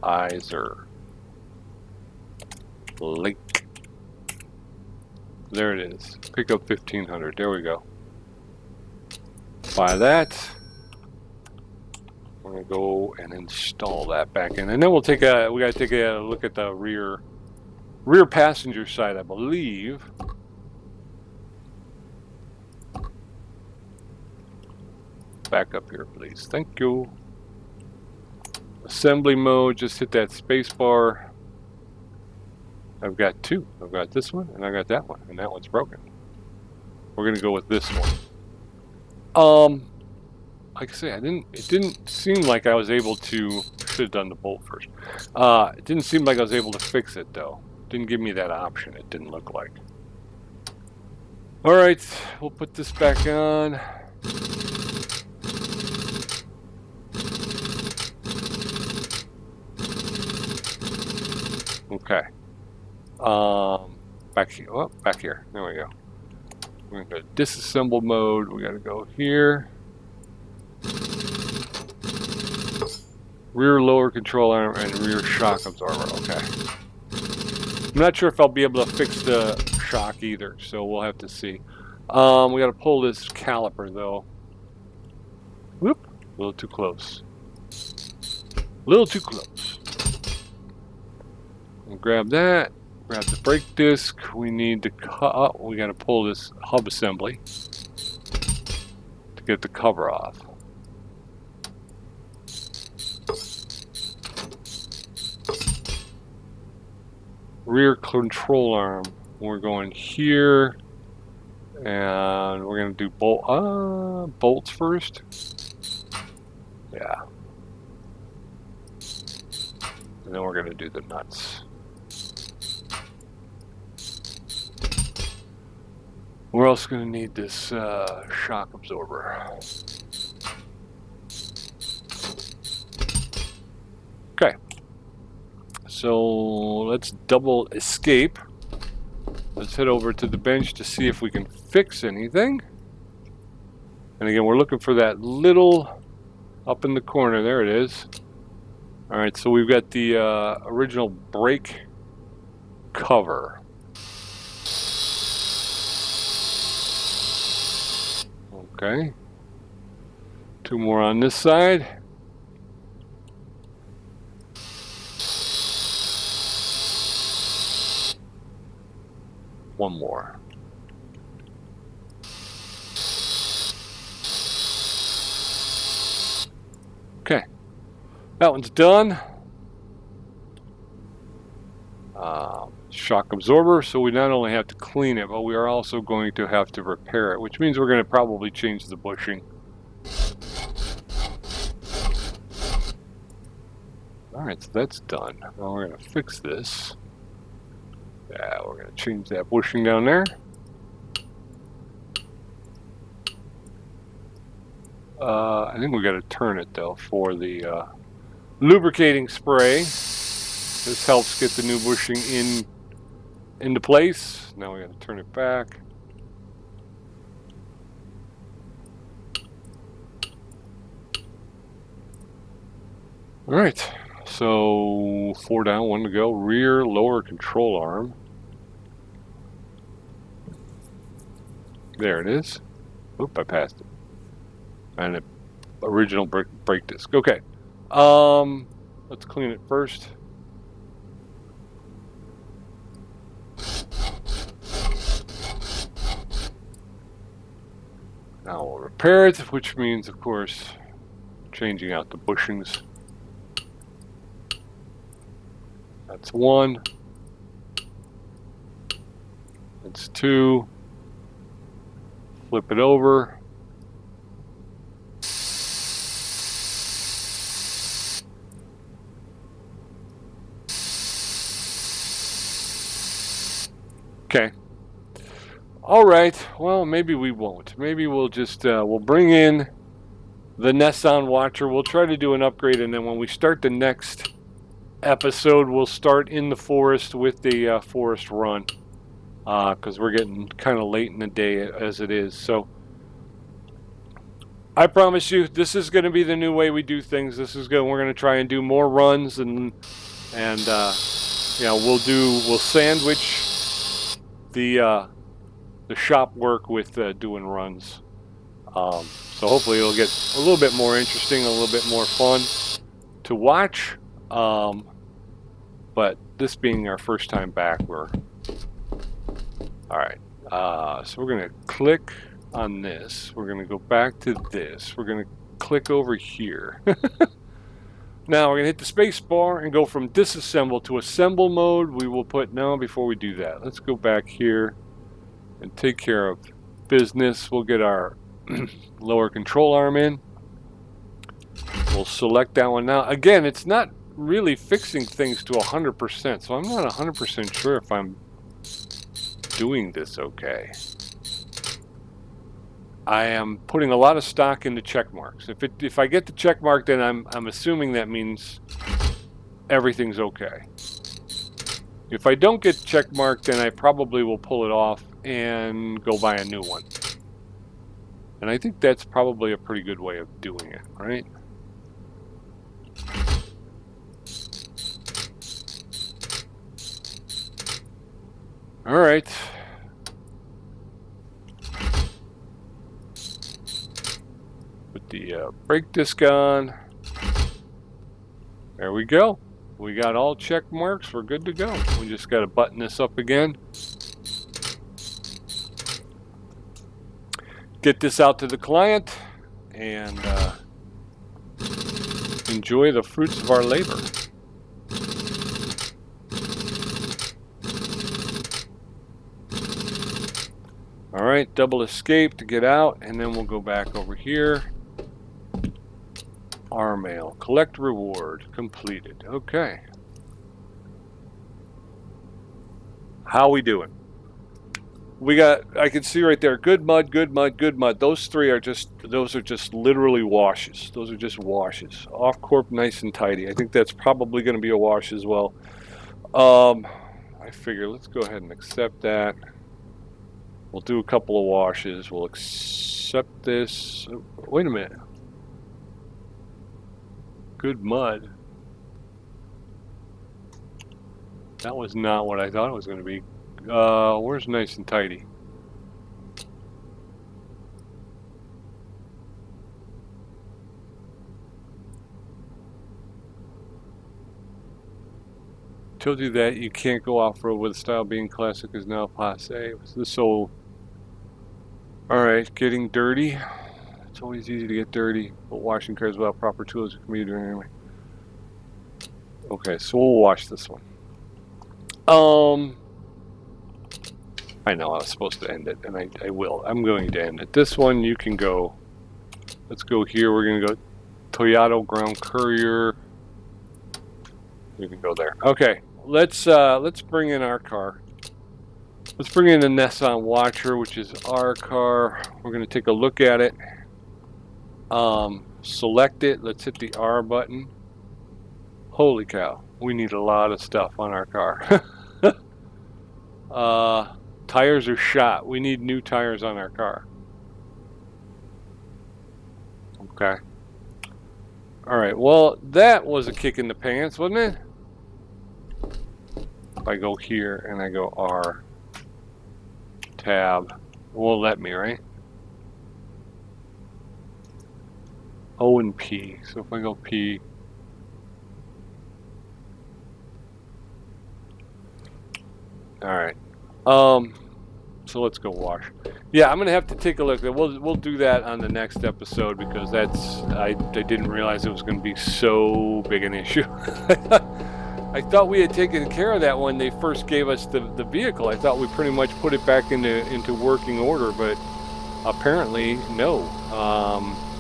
Iser. Lake. There it is. Pick up 1500. There we go. Buy that. We're gonna go and install that back in, and then we gotta take a look at the rear passenger side, I believe. Back up here, please. Thank you. Assembly mode. Just hit that space bar. I've got two. I've got this one, and I got that one, and that one's broken. We're gonna go with this one. Like I say, it didn't seem like I was able to. Should have done the bolt first. It didn't seem like I was able to fix it though. Didn't give me that option. It didn't look like. All right, we'll put this back on. Okay. Back here. Oh, back here. There we go. We're going to disassemble mode. We got to go here. Rear lower control arm and rear shock absorber. Okay. I'm not sure if I'll be able to fix the shock either, so we'll have to see. We got to pull this caliper though. Whoop! A little too close. A little too close. We'll grab that. Grab the brake disc. We need to cut. We got to pull this hub assembly to get the cover off. Rear control arm. We're going here, and we're going to do bolts first. Yeah. And then we're going to do the nuts. We're also going to need this shock absorber. Okay. So let's double escape. Let's head over to the bench to see if we can fix anything. And again, we're looking for that little up in the corner. There it is. All right, so we've got the original brake cover. Okay. Two more on this side. One more. Okay. That one's done. Shock absorber, so we not only have to clean it, but we are also going to have to repair it, which means we're going to probably change the bushing. Alright, so that's done. Now we're going to fix this. Yeah, we're going to change that bushing down there. I think we got to turn it though for the lubricating spray. This helps get the new bushing into place. Now we got to turn it back. All right, so 4 down, 1 to go. Rear lower control arm. There it is. Oop, I passed it. And the original brake disc. Okay. Let's clean it first. Now we'll repair it, which means, of course, changing out the bushings. That's 1. That's 2. Flip it over. Okay. All right. Well, maybe we won't. Maybe we'll just we'll bring in the Nissan Watcher. We'll try to do an upgrade, and then when we start the next episode, we'll start in the forest with the forest run, because we're getting kind of late in the day as it is. So I promise you, this is going to be the new way we do things. We're going to try and do more runs, and you know, we'll sandwich the shop work with doing runs. So hopefully it'll get a little bit more interesting, a little bit more fun to watch. But this being our first time back, we're all right. So we're going to click on this. We're going to go back to this. We're going to click over here. Now we're going to hit the space bar and go from disassemble to assemble mode. We will put, no, before we do that, let's go back here and take care of business. We'll get our lower control arm in. We'll select that one now. Again, it's not really fixing things to 100%, so I'm not 100% sure if I'm doing this okay. I am putting a lot of stock into check marks. If I get the check mark, then I'm assuming that means everything's okay. If I don't get check mark, then I probably will pull it off and go buy a new one. And I think that's probably a pretty good way of doing it, right? All right. Put the brake disc on. There we go. We got all check marks. We're good to go. We just got to button this up again. Get this out to the client and enjoy the fruits of our labor. All right, double escape to get out, and then we'll go back over here. Our mail, collect reward, completed. Okay. How we doing? We got, I can see right there, good mud, good mud, good mud. Those three are just, those are just literally washes. Those are just washes. Off corp, nice and tidy. I think that's probably going to be a wash as well. I figure let's go ahead and accept that. We'll do a couple of washes. We'll accept this. Oh, wait a minute. Good mud. That was not what I thought it was going to be. Where's nice and tidy? Told you that you can't go off-road with style being classic is now passe. So, alright, getting dirty. It's always easy to get dirty, but washing cars without proper tools can be doing anyway. Okay, so we'll wash this one. I know I was supposed to end it, and I will. I'm going to end it. This one, you can go. Let's go here. We're going to go Toyota Ground Courier. You can go there. Okay, let's bring in our car. Let's bring in the Nissan Watcher, which is our car. We're going to take a look at it. Select it. Let's hit the R button. Holy cow, we need a lot of stuff on our car. Tires are shot. We need new tires on our car. Okay. All right, well, that was a kick in the pants, wasn't it? If I go here and I go R, tab, it won't let me, right? O and P. So if I go P, all right. So let's go wash. Yeah, I'm gonna have to take a look. We'll do that on the next episode because that's I didn't realize it was gonna be so big an issue. I thought we had taken care of that when they first gave us the vehicle. I thought we pretty much put it back into working order, but apparently no.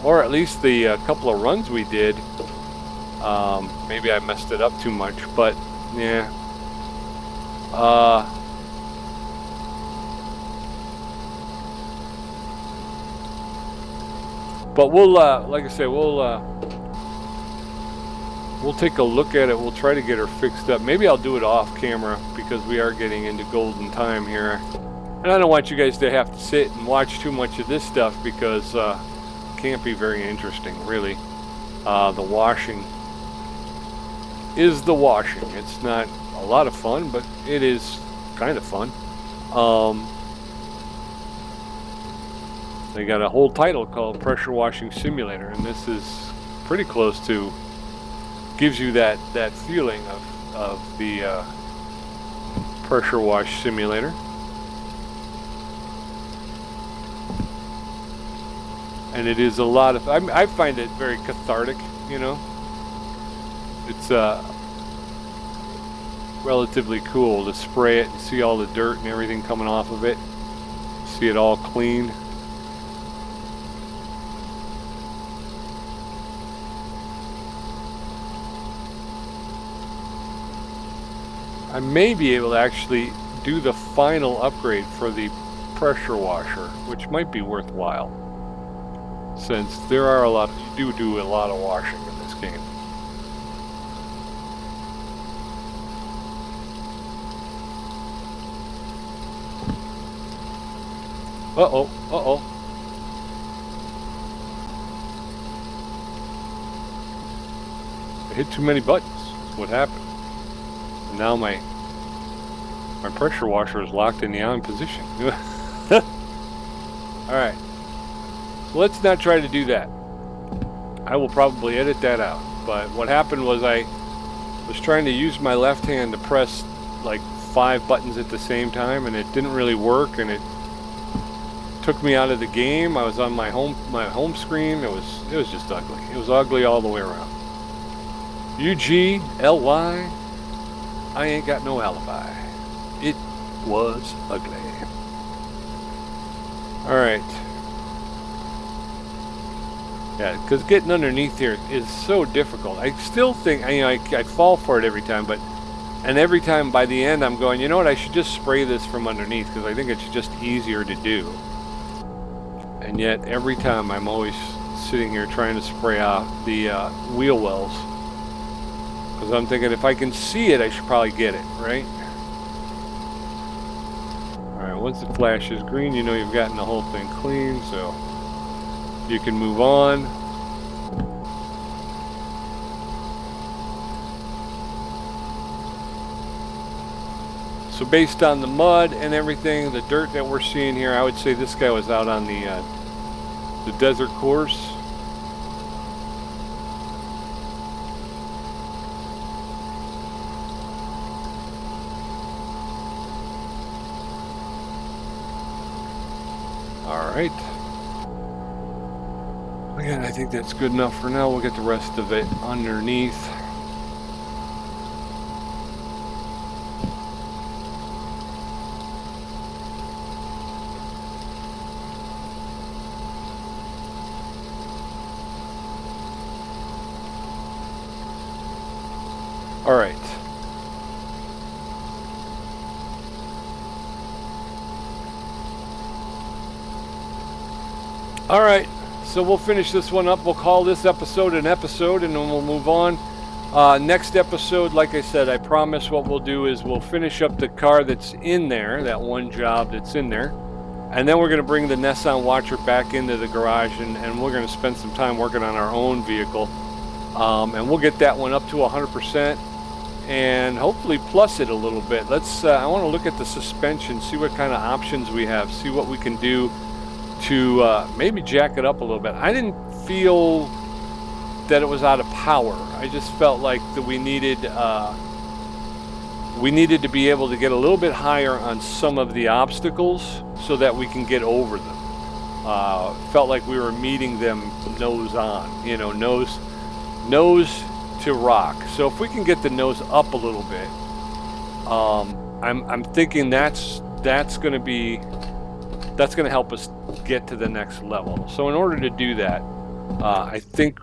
Or at least the couple of runs we did. Maybe I messed it up too much, but yeah. But we'll, like I say, we'll take a look at it. We'll try to get her fixed up. Maybe I'll do it off camera because we are getting into golden time here. And I don't want you guys to have to sit and watch too much of this stuff because can't be very interesting, really. The washing is the washing. It's not a lot of fun, but it is kind of fun. They got a whole title called Pressure Washing Simulator, and this is pretty close to, gives you that feeling of the pressure wash simulator. And it is a lot of, I find it very cathartic, you know. It's relatively cool to spray it and see all the dirt and everything coming off of it. See it all clean. I may be able to actually do the final upgrade for the pressure washer, which might be worthwhile, since there are you do a lot of washing in this game. Uh-oh. I hit too many buttons. That's what happened. And now my pressure washer is locked in the on position. Alright. So let's not try to do that. I will probably edit that out. But what happened was I was trying to use my left hand to press like 5 buttons at the same time, and it didn't really work, and it took me out of the game. I was on my home screen. It was just ugly. It was ugly all the way around. UGLY. I ain't got no alibi. It was ugly. All right. Yeah, because getting underneath here is so difficult. I still think, I fall for it every time, and every time by the end I'm going, you know what, I should just spray this from underneath, because I think it's just easier to do. And yet every time I'm always sitting here trying to spray out the wheel wells, because I'm thinking if I can see it, I should probably get it, right? Alright, once it flashes green, you know you've gotten the whole thing clean, so you can move on. So based on the mud and everything, the dirt that we're seeing here, I would say this guy was out on the desert course. All right. Again, I think that's good enough for now. We'll get the rest of it underneath. All right. All right. So we'll finish this one up. We'll call this episode an episode, and then we'll move on. Next episode, like I said, I promise what we'll do is we'll finish up the car that's in there, that one job that's in there. And then we're going to bring the Nissan Watcher back into the garage, and we're going to spend some time working on our own vehicle. And we'll get that one up to 100%. And hopefully plus it a little bit. I want to look at the suspension, see what kind of options we have, see what we can do to maybe jack it up a little bit. I didn't feel that it was out of power. I just felt like that we needed to be able to get a little bit higher on some of the obstacles so that we can get over them. Felt like we were meeting them nose on, nose to rock. So if we can get the nose up a little bit, I'm thinking that's going to help us get to the next level. So in order to do that, I think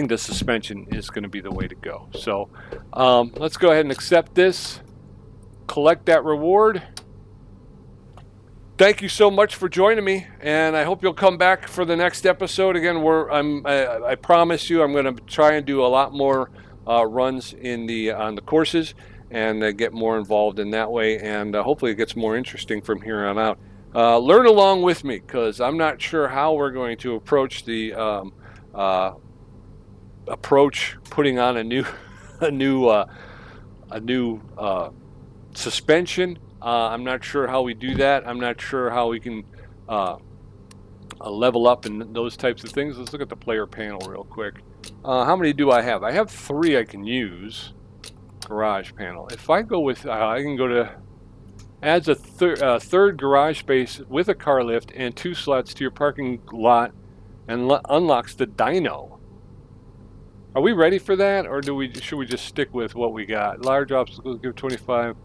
the suspension is going to be the way to go. So let's go ahead and accept this, collect that reward. Thank you so much for joining me, and I hope you'll come back for the next episode. Again, I promise you I'm going to try and do a lot more runs on the courses and get more involved in that way, and hopefully it gets more interesting from here on out. Learn along with me, because I'm not sure how we're going to approach the putting on a new a new suspension. I'm not sure how we do that. I'm not sure how we can level up and those types of things. Let's look at the player panel real quick. How many do I have? I have 3 I can use. Garage panel. If I go with, I can go to adds a third garage space with a car lift and 2 slots to your parking lot, and unlocks the dyno. Are we ready for that, or should we just stick with what we got? Large obstacles give 25.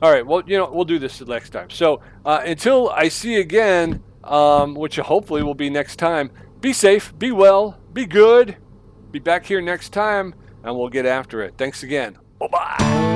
All right, well, we'll do this the next time. So until I see you again, which hopefully will be next time, be safe, be well, be good. Be back here next time, and we'll get after it. Thanks again. Bye-bye.